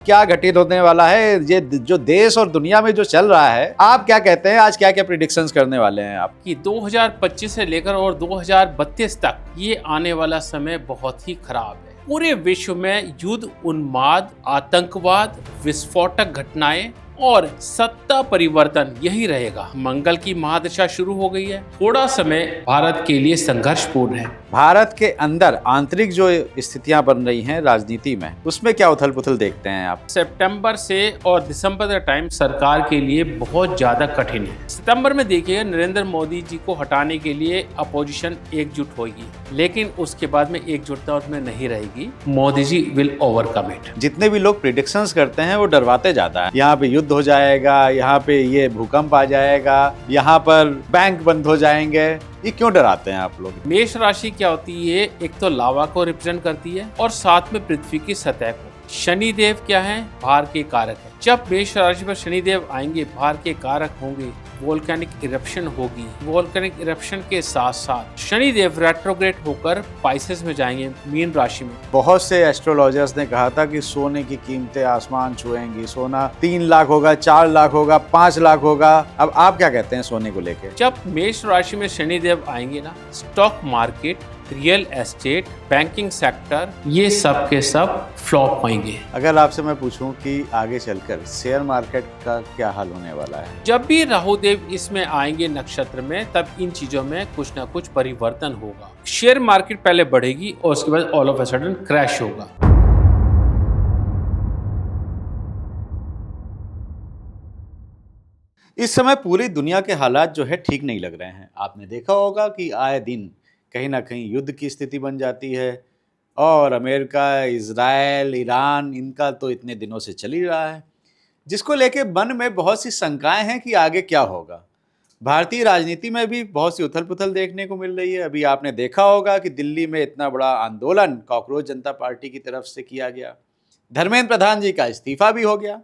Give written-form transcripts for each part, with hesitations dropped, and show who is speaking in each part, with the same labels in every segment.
Speaker 1: क्या घटित होने वाला है, ये जो देश और दुनिया में जो चल रहा है, आप क्या कहते हैं? आज क्या क्या प्रिडिक्शंस करने वाले हैं आप?
Speaker 2: कि 2025 से लेकर और 2032 तक ये आने वाला समय बहुत ही खराब है। पूरे विश्व में युद्ध, उन्माद, आतंकवाद, विस्फोटक घटनाएं और सत्ता परिवर्तन यही रहेगा। मंगल की महादशा शुरू हो गई है। थोड़ा समय भारत के लिए संघर्षपूर्ण है।
Speaker 1: भारत के अंदर आंतरिक जो स्थितियां बन रही हैं राजनीति में, उसमें क्या उथल पुथल देखते हैं आप?
Speaker 2: सितंबर से और दिसंबर का टाइम सरकार के लिए बहुत ज्यादा कठिन है। सितंबर में देखिएगा, नरेंद्र मोदी जी को हटाने के लिए अपोजिशन एकजुट होगी, लेकिन उसके बाद में एकजुटता उसमें नहीं रहेगी। Modi ji will overcome it.
Speaker 1: जितने भी लोग प्रिडिक्शंस करते हैं वो डरवाते जाता है। यहाँ पे युद्ध हो जाएगा, यहाँ पे ये भूकंप आ जाएगा, यहाँ पर बैंक बंद हो जाएंगे। ये क्यों डराते हैं आप लोग?
Speaker 2: मेष राशि क्या होती है? एक तो लावा को रिप्रेजेंट करती है और साथ में पृथ्वी की सतह को। शनि देव क्या है? भार के कारक है। जब मेष राशि पर शनि देव आएंगे, भार के कारक होंगे, वोल्केनिक इरप्शन होगी। वोल्केनिक इरप्शन के साथ साथ शनि देव रेट्रोग्रेड होकर पाइसेस में जाएंगे, मीन राशि में।
Speaker 1: बहुत से एस्ट्रोलॉजर्स ने कहा था कि सोने की कीमतें आसमान छुएंगी, सोना 3 लाख होगा, 4 लाख होगा, 5 लाख होगा। अब आप क्या कहते हैं सोने को लेकर?
Speaker 2: जब मेष राशि में शनि देव आएंगे ना, stock market, real estate, banking sector, ये सब के सब फ्लॉप होंगे।
Speaker 1: अगर आपसे मैं पूछूं कि आगे चलकर शेयर मार्केट का क्या हाल होने वाला है?
Speaker 2: जब भी राहु देव इसमें आएंगे नक्षत्र में, तब इन चीजों में कुछ ना कुछ परिवर्तन होगा। शेयर मार्केट पहले बढ़ेगी और उसके बाद all of a sudden crash होगा।
Speaker 1: इस समय पूरी दुनिया के हालात जो है ठीक नहीं लग रहे हैं। आपने देखा होगा कि आए दिन कहीं ना कहीं युद्ध की स्थिति बन जाती है, और अमेरिका, इजराइल, ईरान, इनका तो इतने दिनों से चल ही रहा है, जिसको लेके मन में बहुत सी शंकाएं हैं कि आगे क्या होगा। भारतीय राजनीति में भी बहुत सी उथल पुथल देखने को मिल रही है। अभी आपने देखा होगा कि दिल्ली में इतना बड़ा आंदोलन कॉकरोच जनता पार्टी की तरफ से किया गया। धर्मेंद्र प्रधान जी का इस्तीफा भी हो गया।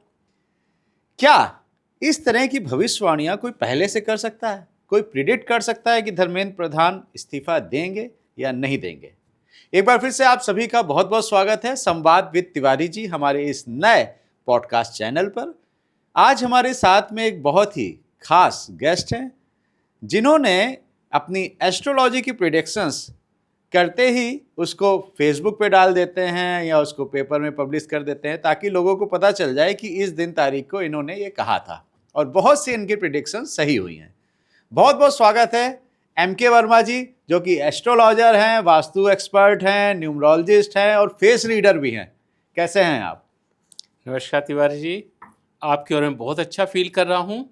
Speaker 1: क्या इस तरह की भविष्यवाणियां कोई पहले से कर सकता है? कोई प्रिडिक्ट कर सकता है कि धर्मेंद्र प्रधान इस्तीफा देंगे या नहीं देंगे? एक बार फिर से आप सभी का बहुत बहुत स्वागत है संवाद विद तिवारी जी हमारे इस नए पॉडकास्ट चैनल पर। आज हमारे साथ में एक बहुत ही खास गेस्ट हैं, जिन्होंने अपनी एस्ट्रोलॉजी की प्रिडिक्शंस करते ही उसको फेसबुक पे डाल देते हैं या उसको पेपर में पब्लिश कर देते हैं, ताकि लोगों को पता चल जाए कि इस दिन तारीख को इन्होंने ये कहा था, और बहुत सी इनकी प्रिडिक्शंस सही हुई हैं। बहुत बहुत स्वागत है एमके वर्मा जी, जो कि एस्ट्रोलॉजर हैं, वास्तु एक्सपर्ट हैं, न्यूमरोलॉजिस्ट हैं और फेस रीडर भी हैं। कैसे हैं आप?
Speaker 2: नमस्कार तिवारी जी, आपके ओर में बहुत अच्छा फील कर रहा हूँ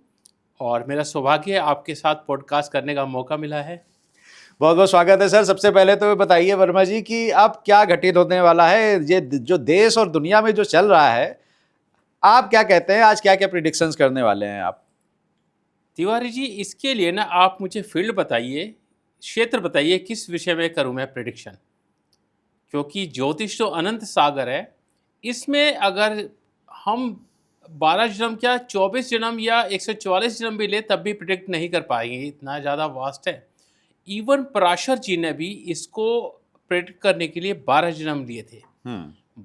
Speaker 2: और मेरा सौभाग्य है आपके साथ पॉडकास्ट करने का मौका मिला है।
Speaker 1: बहुत बहुत स्वागत है सर। सबसे पहले तो बताइए वर्मा जी कि अब क्या घटित होने वाला है, ये जो देश और दुनिया में जो चल रहा है, आप क्या कहते हैं? आज क्या क्या प्रिडिक्शंस करने वाले हैं आप?
Speaker 2: तिवारी जी, इसके लिए ना आप मुझे फील्ड बताइए, क्षेत्र बताइए, किस विषय में करूं मैं प्रेडिक्शन। क्योंकि ज्योतिष तो अनंत सागर है, इसमें अगर हम 12 जन्म क्या 24 जन्म या 144 जन्म भी ले तब भी प्रिडिक्ट नहीं कर पाएंगे, इतना ज़्यादा वास्ट है। इवन पराशर जी ने भी इसको प्रेडिक्ट करने के लिए 12 जन्म लिए थे,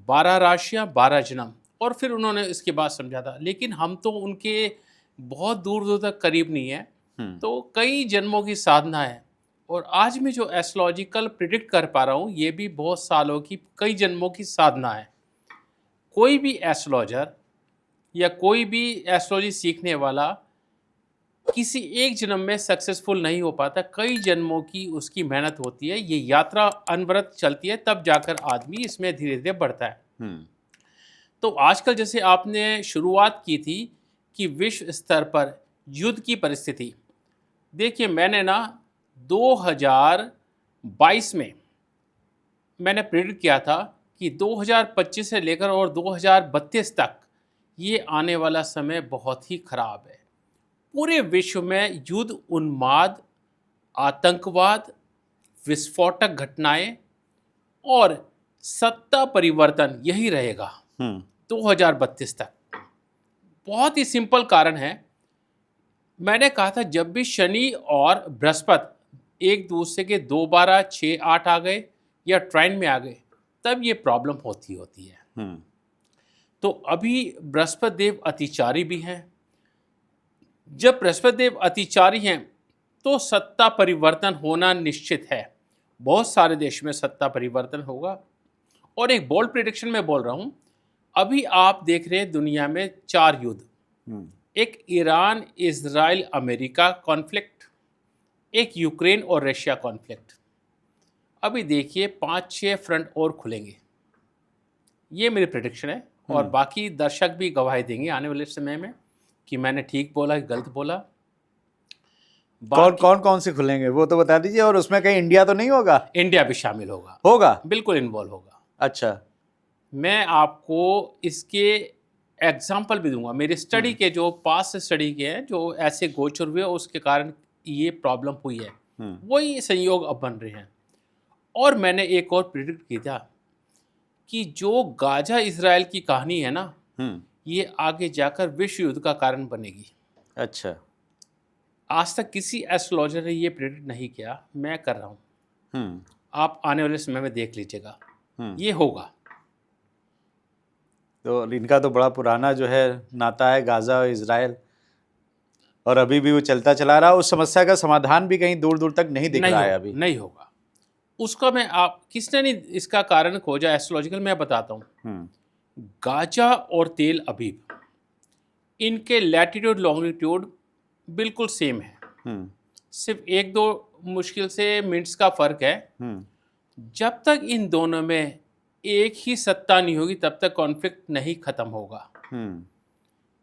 Speaker 2: 12 राशियाँ 12 जन्म, और फिर उन्होंने इसके बाद समझा था। लेकिन हम तो उनके बहुत दूर दूर तक करीब नहीं है, तो कई जन्मों की साधना है। और आज मैं जो एस्ट्रोलॉजिकल प्रिडिक्ट कर पा रहा हूँ, ये भी बहुत सालों की, कई जन्मों की साधना है। कोई भी एस्ट्रोलॉजर या कोई भी एस्ट्रोलॉजी सीखने वाला किसी एक जन्म में सक्सेसफुल नहीं हो पाता, कई जन्मों की उसकी मेहनत होती है। ये यात्रा अनवरत चलती है, तब जाकर आदमी इसमें धीरे धीरे बढ़ता है। तो आजकल जैसे आपने शुरुआत की थी कि विश्व स्तर पर युद्ध की परिस्थिति, देखिए मैंने ना 2022 में मैंने प्रेडिक्ट किया था कि 2025 से लेकर और 2032 तक ये आने वाला समय बहुत ही खराब है। पूरे विश्व में युद्ध, उन्माद, आतंकवाद, विस्फोटक घटनाएं और सत्ता परिवर्तन यही रहेगा 2032 तक। बहुत ही सिंपल कारण है। मैंने कहा था जब भी शनि और बृहस्पति एक दूसरे के 2, 12, 6, 8 आ गए या ट्राइन में आ गए, तब ये प्रॉब्लम होती है। तो अभी बृहस्पति देव अतिचारी भी हैं। जब बृहस्पति देव अतिचारी हैं तो सत्ता परिवर्तन होना निश्चित है। बहुत सारे देश में सत्ता परिवर्तन होगा। और एक बोल्ड प्रिडिक्शन में बोल रहा हूँ, अभी आप देख रहे हैं दुनिया में 4 युद्ध। एक ईरान इजराइल अमेरिका कॉन्फ्लिक्ट, एक यूक्रेन और रशिया कॉन्फ्लिक्ट। अभी देखिए 5-6 फ्रंट और खुलेंगे। ये मेरी प्रेडिक्शन है और बाकी दर्शक भी गवाही देंगे आने वाले समय में कि मैंने ठीक बोला कि गलत बोला।
Speaker 1: कौन से खुलेंगे वो तो बता दीजिए, और उसमें कहीं इंडिया तो नहीं होगा?
Speaker 2: इंडिया भी शामिल होगा।
Speaker 1: होगा?
Speaker 2: बिल्कुल इन्वॉल्व होगा।
Speaker 1: अच्छा।
Speaker 2: मैं आपको इसके एग्जाम्पल भी दूंगा। मेरे स्टडी के जो पास स्टडी के हैं जो ऐसे गोचर हुए उसके कारण ये प्रॉब्लम हुई है, वही संयोग अब बन रहे हैं। और मैंने एक और प्रिडिक्ट किया था कि जो गाजा इजराइल की कहानी है ना, ये आगे जाकर विश्व युद्ध का कारण बनेगी।
Speaker 1: अच्छा।
Speaker 2: आज तक किसी एस्ट्रोलॉजर ने ये प्रिडिक्ट नहीं किया, मैं कर रहा हूँ। आप आने वाले समय में देख लीजिएगा, ये होगा।
Speaker 1: तो इनका तो बड़ा पुराना जो है नाता है गाजा और इजराइल, और अभी भी वो चलता चला रहा। उस समस्या का समाधान भी कहीं दूर दूर तक नहीं दिख रहा है अभी।
Speaker 2: नहीं होगा उसका। मैं आप किसने नहीं इसका कारण खोजा एस्ट्रोलॉजिकल, मैं बताता हूँ। गाजा और तेल अबीब, इनके लैटिट्यूड लॉन्गिट्यूड बिल्कुल सेम है। सिर्फ 1-2 मुश्किल से मिनट्स का फर्क है। जब तक इन दोनों में एक ही सत्ता नहीं होगी तब तक कॉन्फ्लिक्ट नहीं खत्म होगा।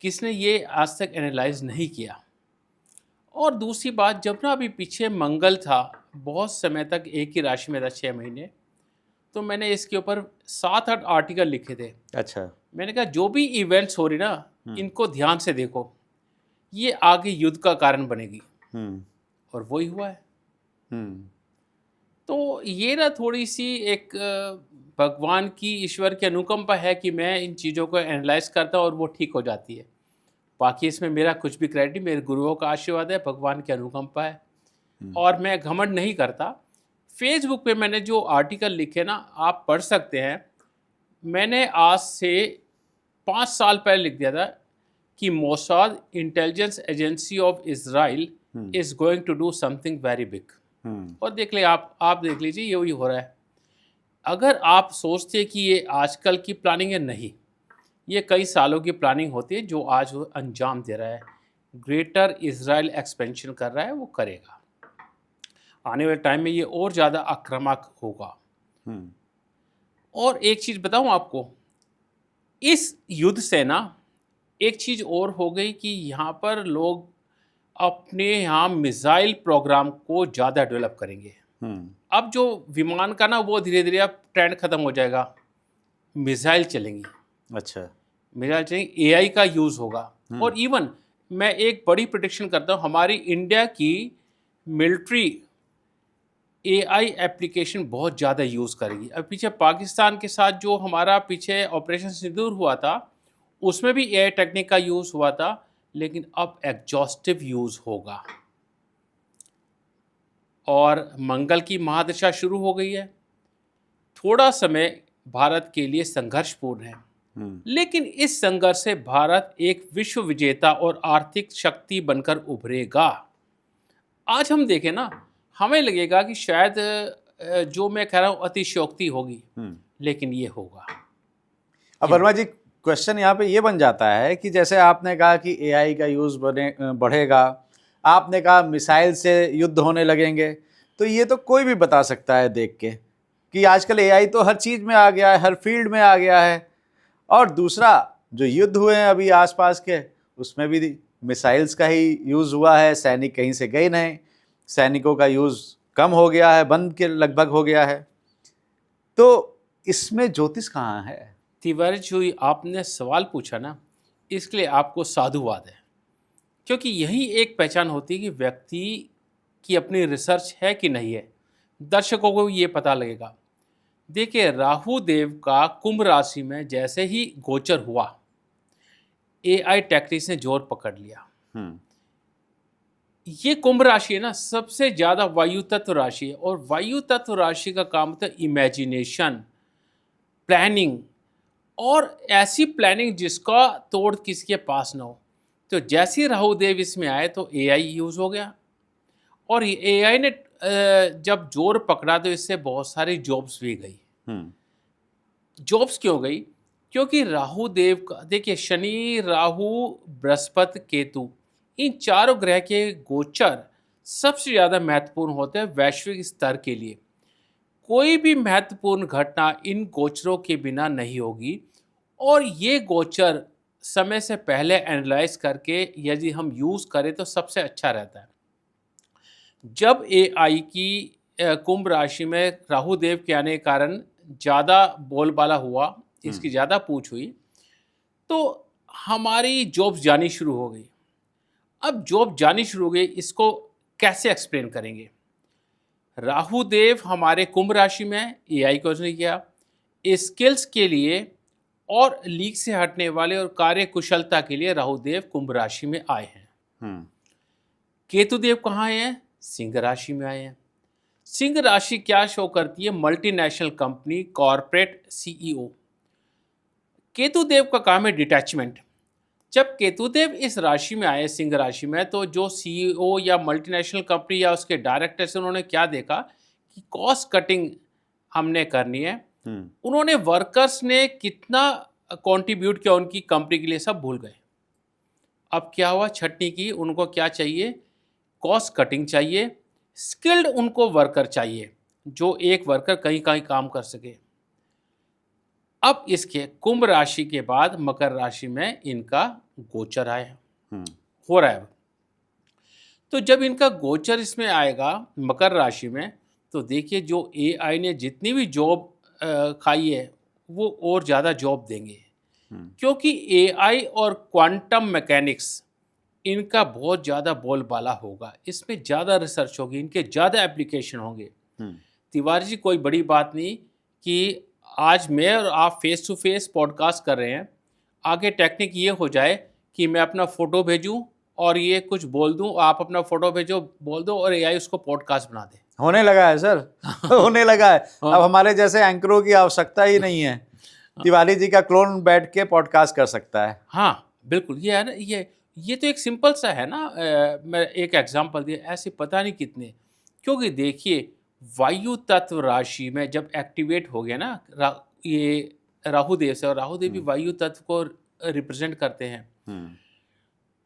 Speaker 2: किसने ये आज तक एनालाइज नहीं किया। और दूसरी बात, जब ना अभी पीछे मंगल था, बहुत समय तक एक ही राशि में था 6 महीने, तो मैंने इसके ऊपर 7-8 आर्टिकल लिखे थे।
Speaker 1: अच्छा।
Speaker 2: मैंने कहा जो भी इवेंट्स हो रही ना, इनको ध्यान से देखो, ये आगे युद्ध का कारण बनेगी। और वही हुआ है। तो ये ना थोड़ी सी एक भगवान की, ईश्वर की अनुकंपा है कि मैं इन चीज़ों को एनालाइज करता हूँ और वो ठीक हो जाती है। बाकी इसमें मेरा कुछ भी क्रेडिट, मेरे गुरुओं का आशीर्वाद है, भगवान की अनुकंपा है। और मैं घमंड नहीं करता। फेसबुक पे मैंने जो आर्टिकल लिखे ना, आप पढ़ सकते हैं। मैंने आज से 5 साल पहले लिख दिया था कि Mossad intelligence agency of Israel is going to do something very big. और देख ले आप देख लीजिए, ये वही हो रहा है। अगर आप सोचते कि ये आजकल की प्लानिंग है, नहीं, ये कई सालों की प्लानिंग होती है जो आज वो अंजाम दे रहा है। ग्रेटर इजराइल एक्सपेंशन कर रहा है, वो करेगा। आने वाले टाइम में ये और ज़्यादा आक्रामक होगा। और एक चीज़ बताऊं आपको, इस युद्ध से ना एक चीज़ और हो गई कि यहाँ पर लोग अपने यहाँ मिसाइल प्रोग्राम को ज़्यादा डेवलप करेंगे। अब जो विमान का ना, वो धीरे धीरे अब ट्रेंड ख़त्म हो जाएगा, मिसाइल चलेंगी।
Speaker 1: अच्छा।
Speaker 2: मिसाइल चलेंगी, AI का यूज़ होगा। और इवन मैं एक बड़ी प्रेडिक्शन करता हूँ, हमारी इंडिया की मिलिट्री AI एप्लीकेशन बहुत ज़्यादा यूज़ करेगी। अब पीछे पाकिस्तान के साथ जो हमारा पीछे ऑपरेशन सिंदूर हुआ था, उसमें भी AI टेक्निक का यूज़ हुआ था, लेकिन अब एग्जॉस्टिव यूज़ होगा। और मंगल की महादशा शुरू हो गई है। थोड़ा समय भारत के लिए संघर्षपूर्ण है, लेकिन इस संघर्ष से भारत एक विश्व विजेता और आर्थिक शक्ति बनकर उभरेगा। आज हम देखें ना, हमें लगेगा कि शायद जो मैं कह रहा हूँ अतिशयोक्ति होगी, लेकिन ये होगा।
Speaker 1: अब वर्मा जी, क्वेश्चन यहाँ पे ये बन जाता है कि जैसे आपने कहा कि AI का यूज़ बढ़ेगा, आपने कहा मिसाइल से युद्ध होने लगेंगे, तो ये तो कोई भी बता सकता है देख के कि आजकल AI तो हर चीज़ में आ गया है, हर फील्ड में आ गया है। और दूसरा, जो युद्ध हुए हैं अभी आसपास के, उसमें भी मिसाइल्स का ही यूज़ हुआ है। सैनिक कहीं से गए नहीं, सैनिकों का यूज़ कम हो गया है, बंद के लगभग हो गया है। तो इसमें ज्योतिष कहाँ है?
Speaker 2: तिवारी जी, आपने सवाल पूछा ना, इसके लिए आपको साधुवाद है, क्योंकि यही एक पहचान होती है कि व्यक्ति की अपनी रिसर्च है कि नहीं है। दर्शकों को ये पता लगेगा। देखिए, राहु देव का कुंभ राशि में जैसे ही गोचर हुआ, AI टेक्निक्स ने जोर पकड़ लिया। ये कुंभ राशि है ना, सबसे ज़्यादा वायु तत्व राशि है, और वायु तत्व राशि का काम होता है इमेजिनेशन, प्लानिंग और ऐसी प्लानिंग जिसका तोड़ किसी के पास ना हो। तो जैसे ही राहु देव इसमें आए तो एआई यूज़ हो गया, और ये एआई ने जब जोर पकड़ा तो इससे बहुत सारी जॉब्स भी गई।
Speaker 1: हम्म,
Speaker 2: जॉब्स क्यों गई? क्योंकि राहु देव का देखिए, शनि, राहु, बृहस्पति, केतु, इन चारों ग्रह के गोचर सबसे ज़्यादा महत्वपूर्ण होते हैं वैश्विक स्तर के लिए। कोई भी महत्वपूर्ण घटना इन गोचरों के बिना नहीं होगी, और ये गोचर समय से पहले एनालाइज करके यदि हम यूज़ करें तो सबसे अच्छा रहता है। जब एआई की कुंभ राशि में राहु देव के आने के कारण ज़्यादा बोलबाला हुआ, इसकी ज़्यादा पूछ हुई, तो हमारी जॉब जानी शुरू हो गई। अब जॉब जानी शुरू हो गई, इसको कैसे एक्सप्लेन करेंगे? राहु देव हमारे कुंभ राशि में, एआई को उसने किया स्किल्स के लिए और लीक से हटने वाले और कार्य कुशलता के लिए राहु देव कुंभ राशि में आए हैं।
Speaker 1: हम्म,
Speaker 2: केतु देव कहाँ आए हैं? सिंह राशि में आए हैं। सिंह राशि क्या शो करती है? Multinational company, corporate CEO. Ketu Dev का काम है डिटैचमेंट। जब केतु देव इस राशि में आए, सिंह राशि में, तो जो सीईओ या मल्टीनेशनल कंपनी या उसके डायरेक्टर से उन्होंने क्या देखा कि कॉस्ट कटिंग हमने करनी है। उन्होंने वर्कर्स ने कितना कंट्रीब्यूट किया उनकी कंपनी के लिए, सब भूल गए। अब क्या हुआ? छटनी की। उनको क्या चाहिए? कॉस्ट कटिंग चाहिए, स्किल्ड उनको वर्कर चाहिए, जो एक वर्कर कहीं कहीं काम कर सके। अब इसके कुंभ राशि के बाद मकर राशि में इनका गोचर आया, हो रहा है। तो जब इनका गोचर इसमें आएगा मकर राशि में, तो देखिए जो एआई ने जितनी भी जॉब खाई है वो और ज़्यादा जॉब देंगे, क्योंकि एआई और क्वांटम मैकेनिक्स इनका बहुत ज़्यादा बोलबाला होगा, इसमें ज़्यादा रिसर्च होगी, इनके ज़्यादा एप्लीकेशन होंगे। तिवारी जी, कोई बड़ी बात नहीं कि आज मैं और आप फेस टू फेस पॉडकास्ट कर रहे हैं, आगे टेक्निक ये हो जाए कि मैं अपना फ़ोटो भेजूं और ये कुछ बोल दूं, आप अपना फ़ोटो भेजो, बोल दो, और एआई उसको पॉडकास्ट बना दे।
Speaker 1: होने लगा है सर। होने लगा है। अब हमारे जैसे एंकरों की आवश्यकता ही नहीं है, तिवारी जी का क्लोन बैठ के पॉडकास्ट कर सकता है।
Speaker 2: हाँ बिल्कुल, ये है ना, ये तो एक सिंपल सा है ना। मैं एक एग्जांपल दिया, ऐसे पता नहीं कितने। क्योंकि देखिए, वायु तत्व राशि में जब एक्टिवेट हो गया ना ये राहु देव से, और राहु देव भी वायु तत्व को रिप्रेजेंट करते हैं,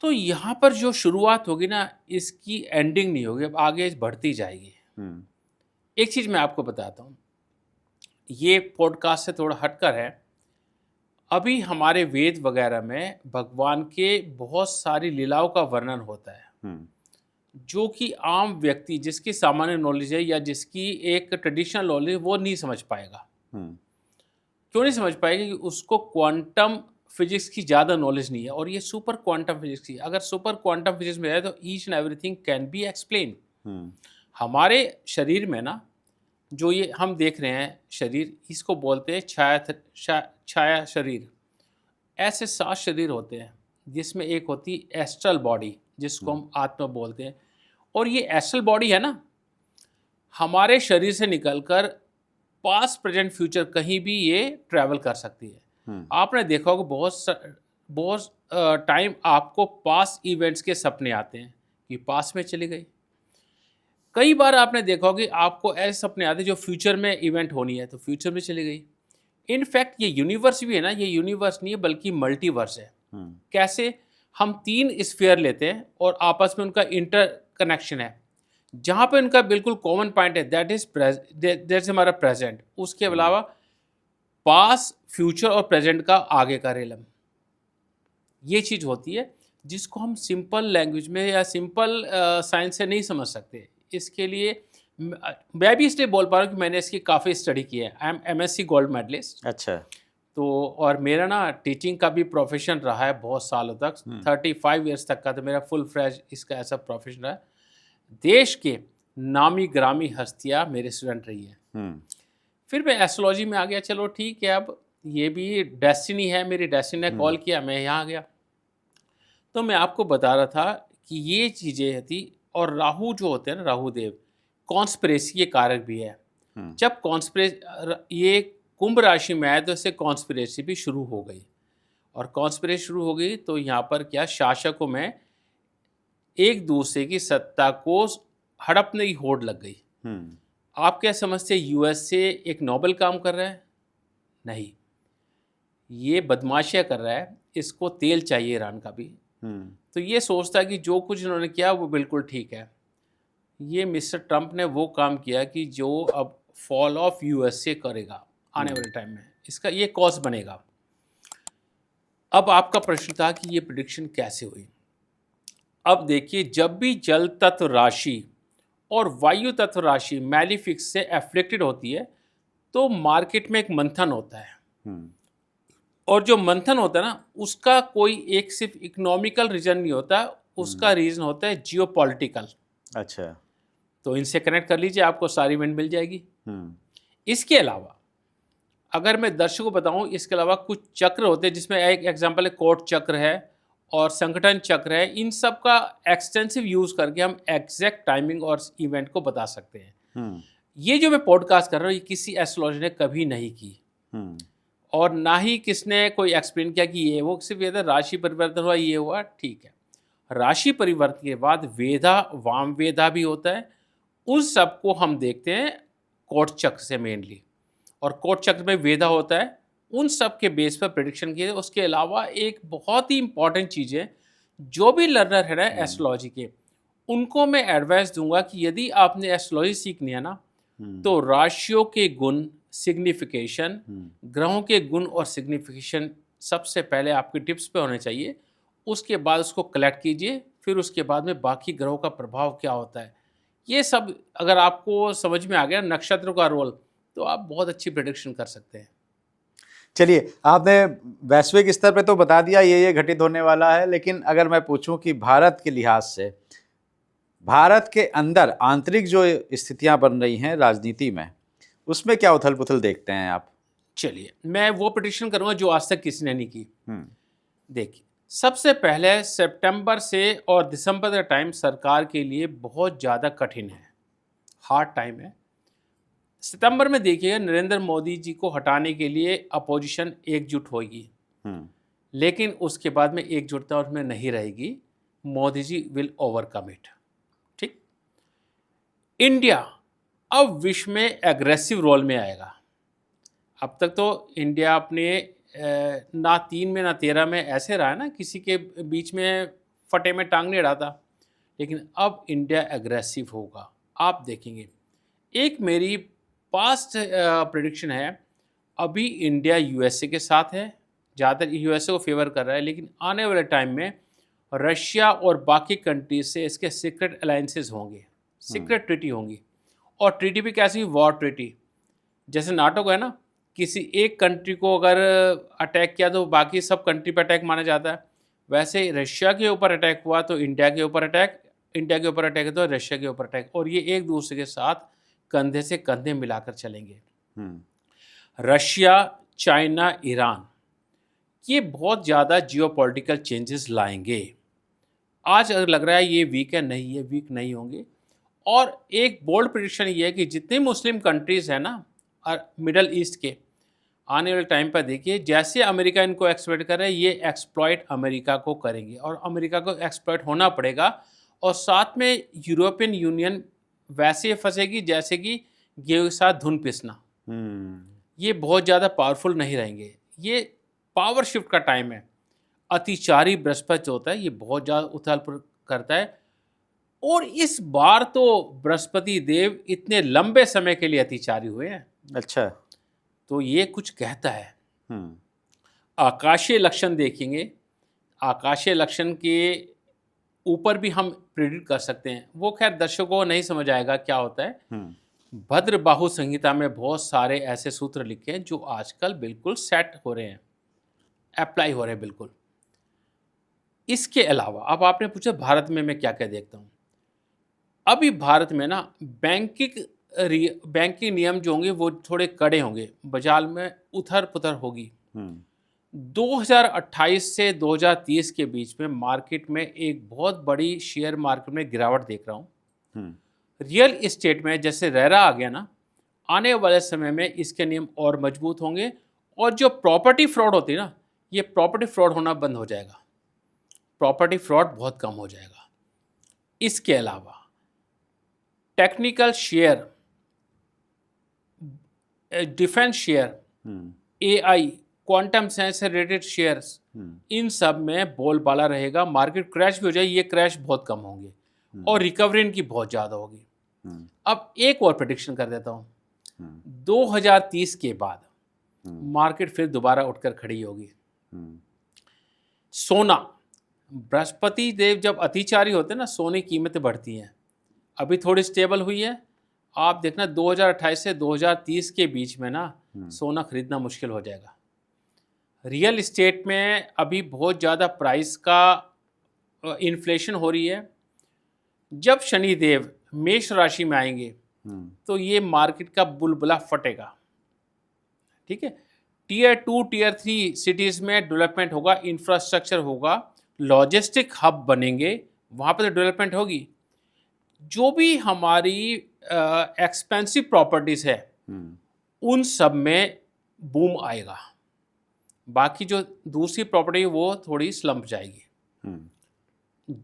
Speaker 2: तो यहाँ पर जो शुरुआत होगी ना, इसकी एंडिंग नहीं होगी, अब आगे बढ़ती जाएगी। एक चीज़ मैं आपको बताता हूँ, ये पॉडकास्ट से थोड़ा हटकर है। अभी हमारे वेद वगैरह में भगवान के बहुत सारी लीलाओं का वर्णन होता है, जो कि आम व्यक्ति जिसकी सामान्य नॉलेज है या जिसकी एक ट्रेडिशनल नॉलेज, वो नहीं समझ पाएगा। क्यों नहीं समझ पाएगा? कि उसको क्वांटम फिजिक्स की ज़्यादा नॉलेज नहीं है, और ये सुपर क्वांटम फिजिक्स की। अगर सुपर क्वांटम फिजिक्स में है तो each and everything can be explain. हमारे शरीर में ना, जो ये हम देख रहे हैं शरीर, इसको बोलते हैं छाया शरीर। ऐसे 7 शरीर होते हैं, जिसमें एक होती है एस्ट्रल बॉडी, जिसको हम आत्मा बोलते हैं। और ये एस्ट्रल बॉडी है ना, हमारे शरीर से निकलकर पास्ट प्रेजेंट फ्यूचर कहीं भी ये ट्रैवल कर सकती है। आपने देखा होगा बहुत टाइम आपको पास्ट इवेंट्स के सपने आते हैं कि पास्ट में चली गई। कई बार आपने देखा होगा कि आपको ऐसे सपने आते हैं जो फ्यूचर में इवेंट होनी है, तो फ्यूचर में चली गई। इनफैक्ट ये यूनिवर्स भी है ना, ये यूनिवर्स नहीं है बल्कि मल्टीवर्स है। कैसे? हम 3 स्फीयर लेते हैं और आपस में उनका इंटर कनेक्शन है, जहाँ पे उनका बिल्कुल कॉमन पॉइंट है, दैट इज हमारा प्रेजेंट। उसके अलावा पास्ट, फ्यूचर और प्रेजेंट का आगे का रेलम, ये चीज़ होती है जिसको हम सिंपल लैंग्वेज में या सिंपल साइंस से नहीं समझ सकते। इसके लिए मैं भी इसलिए बोल पा रहा हूँ कि मैंने इसकी काफ़ी स्टडी की है। I am MSc gold medalist.
Speaker 1: अच्छा।
Speaker 2: तो और मेरा ना टीचिंग का भी प्रोफेशन रहा है बहुत सालों तक, 35 ईयर्स तक का तो मेरा फुल फ्रेश इसका ऐसा प्रोफेशन रहा है। देश के नामी ग्रामी हस्तियाँ मेरे स्टूडेंट रही है। फिर मैं एस्ट्रोलॉजी में आ गया, चलो ठीक है, अब ये भी डेस्टिनी है, मेरी डेस्टिनी ने कॉल किया, मैं यहाँ आ गया। तो मैं आपको बता रहा था कि ये चीज़ें थी। और राहु जो होते हैं ना, राहु देव कॉन्स्पिरेसी के कारक भी है। जब ये कुंभ राशि में आए तो इससे कॉन्स्पिरेसी भी शुरू हो गई, और कॉन्स्पिरेसी शुरू हो गई तो यहाँ पर क्या, शासकों में एक दूसरे की सत्ता को हड़पने की होड़ लग गई। आप क्या समझते हैं यूएस से एक नोबेल काम कर रहा है? नहीं, ये बदमाशियाँ कर रहा है, इसको तेल चाहिए ईरान का भी। तो ये सोचता है कि जो कुछ इन्होंने किया वो बिल्कुल ठीक है। ये मिस्टर ट्रंप ने वो काम किया कि जो अब फॉल ऑफ यूएसए करेगा आने वाले टाइम में, इसका ये कॉज बनेगा। अब आपका प्रश्न था कि ये प्रेडिक्शन कैसे हुई। अब देखिए, जब भी जल तत्व राशि और वायु तत्व राशि मैलिफिक्स से एफ्लिक्टेड होती है तो मार्केट में एक मंथन होता है, और जो मंथन होता है ना, उसका कोई एक सिर्फ इकोनॉमिकल रीजन नहीं होता, उसका रीजन होता है जियोपॉलिटिकल।
Speaker 1: अच्छा।
Speaker 2: तो इनसे कनेक्ट कर लीजिए, आपको सारी इवेंट मिल जाएगी। इसके अलावा अगर मैं दर्शकों को बताऊं, इसके अलावा कुछ चक्र होते हैं, जिसमें एक एग्जांपल है कोट चक्र है और संगठन चक्र है। इन सब का एक्सटेंसिव यूज करके हम एग्जैक्ट टाइमिंग और इवेंट को बता सकते हैं। ये जो मैं पॉडकास्ट कर रहा हूँ, ये किसी एस्ट्रोलॉजर ने कभी नहीं की, और ना ही किसने कोई एक्सप्लेन किया कि ये वो, सिर्फ ये था राशि परिवर्तन हुआ, ये हुआ, ठीक है। राशि परिवर्तन के बाद वेदा, वाम वेदा भी होता है, उस सब को हम देखते हैं कोट चक्र से मेनली, और कोट चक्र में वेदा होता है, उन सब के बेस पर प्रेडिक्शन किए। उसके अलावा एक बहुत ही इंपॉर्टेंट चीज़ है, जो भी लर्नर है ना एस्ट्रोलॉजी के, उनको मैं एडवाइस दूंगा कि यदि आपने एस्ट्रोलॉजी सीखनी है ना, तो राशियों के गुण, सिग्निफिकेशन, ग्रहों के गुण और सिग्निफिकेशन सबसे पहले आपके टिप्स पे होने चाहिए। उसके बाद उसको कलेक्ट कीजिए, फिर उसके बाद में बाकी ग्रहों का प्रभाव क्या होता है, ये सब अगर आपको समझ में आ गया, नक्षत्र का रोल, तो आप बहुत अच्छी प्रेडिक्शन कर सकते हैं।
Speaker 1: चलिए, आपने वैश्विक स्तर पे तो बता दिया ये घटित होने वाला है, लेकिन अगर मैं पूछूं कि भारत के लिहाज से, भारत के अंदर आंतरिक जो स्थितियां बन रही हैं राजनीति में, उसमें क्या उथल पुथल देखते हैं आप?
Speaker 2: चलिए, मैं वो प्रेडिक्शन करूंगा जो आज तक किसी ने नहीं की। देखिए, सबसे पहले सितंबर से और दिसंबर का टाइम सरकार के लिए बहुत ज़्यादा कठिन है, हार्ड टाइम है। सितंबर में देखिएगा, नरेंद्र मोदी जी को हटाने के लिए अपोजिशन एकजुट होगी, लेकिन उसके बाद में एकजुटता उसमें नहीं रहेगी, Modi ji will overcome it. ठीक। इंडिया अब विश्व में एग्रेसिव रोल में आएगा। अब तक तो इंडिया अपने ना 3 में ना 13 में ऐसे रहा है ना, किसी के बीच में फटे में टांग नहीं अड़ाता, लेकिन अब इंडिया एग्रेसिव होगा, आप देखेंगे। एक मेरी पास्ट प्रेडिक्शन है, अभी इंडिया यूएसए के साथ है, ज़्यादातर यूएसए को फेवर कर रहा है, लेकिन आने वाले टाइम में रशिया और बाकी कंट्रीज से इसके सीक्रेट अलायंसेस होंगे, सीक्रेट ट्रीटी होंगी। और ट्रीटी भी कैसी, वॉर ट्रीटी, जैसे नाटो का है ना, किसी एक कंट्री को अगर अटैक किया तो बाकी सब कंट्री पर अटैक माना जाता है, वैसे रशिया के ऊपर अटैक हुआ तो इंडिया के ऊपर अटैक, इंडिया के ऊपर अटैक है तो रशिया के ऊपर अटैक, और ये एक दूसरे के साथ कंधे से कंधे मिलाकर चलेंगे। रशिया, चाइना, ईरान, ये बहुत ज़्यादा जियोपॉलिटिकल चेंजेस लाएंगे। आज अगर लग रहा है ये वीक है, नहीं, ये वीक नहीं होंगे। और एक बोल्ड प्रेडिक्शन ये है कि जितने मुस्लिम कंट्रीज़ हैं ना मिडल ईस्ट के, आने वाले टाइम पर देखिए, जैसे अमेरिका इनको एक्सप्लॉइट कर रहा है, ये एक्सप्लॉइट अमेरिका को करेंगे, और अमेरिका को एक्सप्लॉइट होना पड़ेगा। और साथ में यूरोपियन यूनियन वैसे फंसेगी जैसे कि गेहूं के साथ धुन पिसना। ये बहुत ज़्यादा पावरफुल नहीं रहेंगे, ये पावर शिफ्ट का टाइम है। अतिचारी बृहस्पति जो होता है, ये बहुत ज़्यादा उथल पुथल करता है, और इस बार तो बृहस्पति देव इतने लंबे समय के लिए अतिचारी हुए हैं।
Speaker 1: अच्छा।
Speaker 2: तो ये कुछ कहता है। आकाशीय लक्षण देखेंगे, आकाशीय लक्षण के ऊपर भी हम प्रेडिक्ट कर सकते हैं, वो खैर दर्शकों को नहीं समझ आएगा क्या होता है। भद्रबाहु संहिता में बहुत सारे ऐसे सूत्र लिखे हैं जो आजकल बिल्कुल सेट हो रहे हैं, अप्लाई हो रहे हैं बिल्कुल। इसके अलावा अब आपने पूछा भारत में मैं क्या क्या देखता हूँ। अभी भारत में ना बैंकिंग नियम जो होंगे वो थोड़े कड़े होंगे, बाजार में उथल पुथल होगी। 2028 से 2030 के बीच में मार्केट में एक बहुत बड़ी शेयर मार्केट में गिरावट देख रहा हूँ। रियल इस्टेट में जैसे रेरा आ गया ना, आने वाले समय में इसके नियम और मजबूत होंगे और जो प्रॉपर्टी फ्रॉड होती है ना, ये प्रॉपर्टी फ्रॉड होना बंद हो जाएगा, प्रॉपर्टी फ्रॉड बहुत कम हो जाएगा। इसके अलावा technical share, defence share, AI, quantum science से रिलेटेड शेयर्स, इन सब में बोलबाला रहेगा। मार्केट क्रैश भी हो जाए, ये क्रैश बहुत कम होंगे और रिकवरी इनकी बहुत ज़्यादा होगी। अब एक और प्रेडिक्शन कर देता हूँ, 2030 के बाद मार्केट फिर दोबारा उठकर खड़ी होगी। सोना, बृहस्पति देव जब अतिचारी होते हैं ना, सोने की कीमतें बढ़ती हैं। अभी थोड़ी स्टेबल हुई है, आप देखना 2028 से 2030 के बीच में ना सोना खरीदना मुश्किल हो जाएगा। रियल इस्टेट में अभी बहुत ज़्यादा प्राइस का इन्फ्लेशन हो रही है। जब शनिदेव मेष राशि में आएंगे तो ये मार्केट का बुलबुला फटेगा, ठीक है। टियर 2 टियर 3 सिटीज़ में डेवलपमेंट होगा, इंफ्रास्ट्रक्चर होगा, लॉजिस्टिक हब बनेंगे, वहाँ पर तो डेवलपमेंट होगी। जो भी हमारी एक्सपेंसिव प्रॉपर्टीज़ है उन सब में बूम आएगा। बाकी जो दूसरी प्रॉपर्टी वो थोड़ी स्लम्प जाएगी।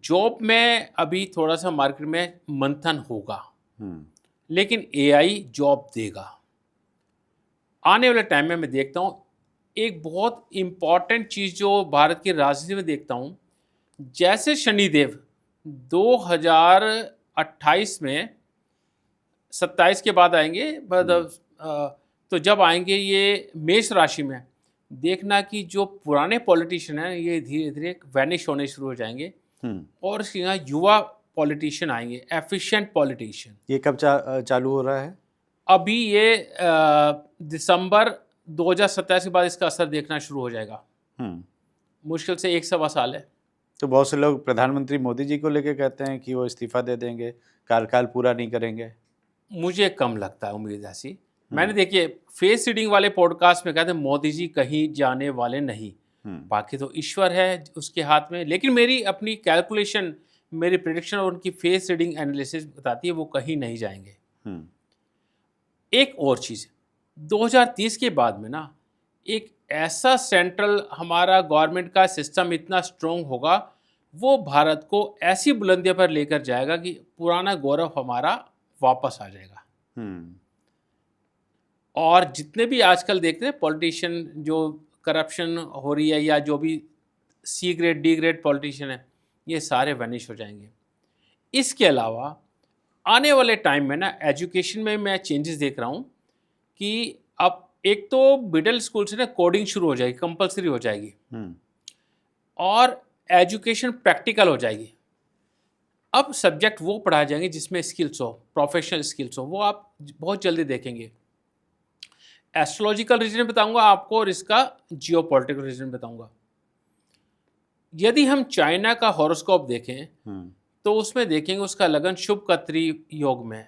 Speaker 2: जॉब में अभी थोड़ा सा मार्केट में मंथन होगा, लेकिन एआई जॉब देगा। आने वाले टाइम में मैं देखता हूँ एक बहुत इम्पॉर्टेंट चीज़ जो भारत की राजनीति में देखता हूँ, जैसे शनिदेव 2028 में 27 के बाद आएंगे, तो जब आएंगे ये मेष राशि में, देखना कि जो पुराने पॉलिटिशियन हैं ये धीरे धीरे वैनिश होने शुरू हो जाएंगे और इसके यहाँ युवा पॉलिटिशियन आएंगे, एफिशिएंट पॉलिटिशियन।
Speaker 1: ये कब चालू हो रहा है?
Speaker 2: अभी ये दिसंबर 2027 के बाद इसका असर देखना शुरू हो जाएगा। मुश्किल से 1 सवा साल है।
Speaker 1: तो बहुत से लोग प्रधानमंत्री मोदी जी को लेके कहते हैं कि वो इस्तीफा दे देंगे, कार्यकाल पूरा नहीं करेंगे।
Speaker 2: मुझे कम लगता है उम्मीद ऐसी। मैंने देखिए फेस रीडिंग वाले पॉडकास्ट में कहते हैं मोदी जी कहीं जाने वाले नहीं, बाकी तो ईश्वर है उसके हाथ में। लेकिन मेरी अपनी कैलकुलेशन, मेरी प्रेडिक्शन और उनकी फेस रीडिंग एनालिसिस बताती है वो कहीं नहीं जाएंगे। एक और चीज़, 2030 के बाद में ना एक ऐसा सेंट्रल हमारा गवर्नमेंट का सिस्टम इतना स्ट्रॉन्ग होगा, वो भारत को ऐसी बुलंदियों पर लेकर जाएगा कि पुराना गौरव हमारा वापस आ जाएगा। और जितने भी आजकल देखते हैं पॉलिटिशियन जो करप्शन हो रही है या जो भी C grade D grade politician है, ये सारे वैनिश हो जाएंगे। इसके अलावा आने वाले टाइम में ना एजुकेशन में मैं चेंजेस देख रहा हूँ कि अब एक तो मिडिल स्कूल से ना कोडिंग शुरू हो जाएगी, कंपलसरी हो जाएगी, और एजुकेशन प्रैक्टिकल हो जाएगी। अब सब्जेक्ट वो पढ़ाए जाएंगे जिसमें स्किल्स हो, प्रोफेशनल स्किल्स हो, वो आप बहुत जल्दी देखेंगे। एस्ट्रोलॉजिकल रीजन बताऊंगा आपको और इसका जियोपॉलिटिकल रीजन बताऊंगा। यदि हम चाइना का हॉरोस्कोप देखें तो उसमें देखेंगे उसका लगन शुभ कत्री योग में,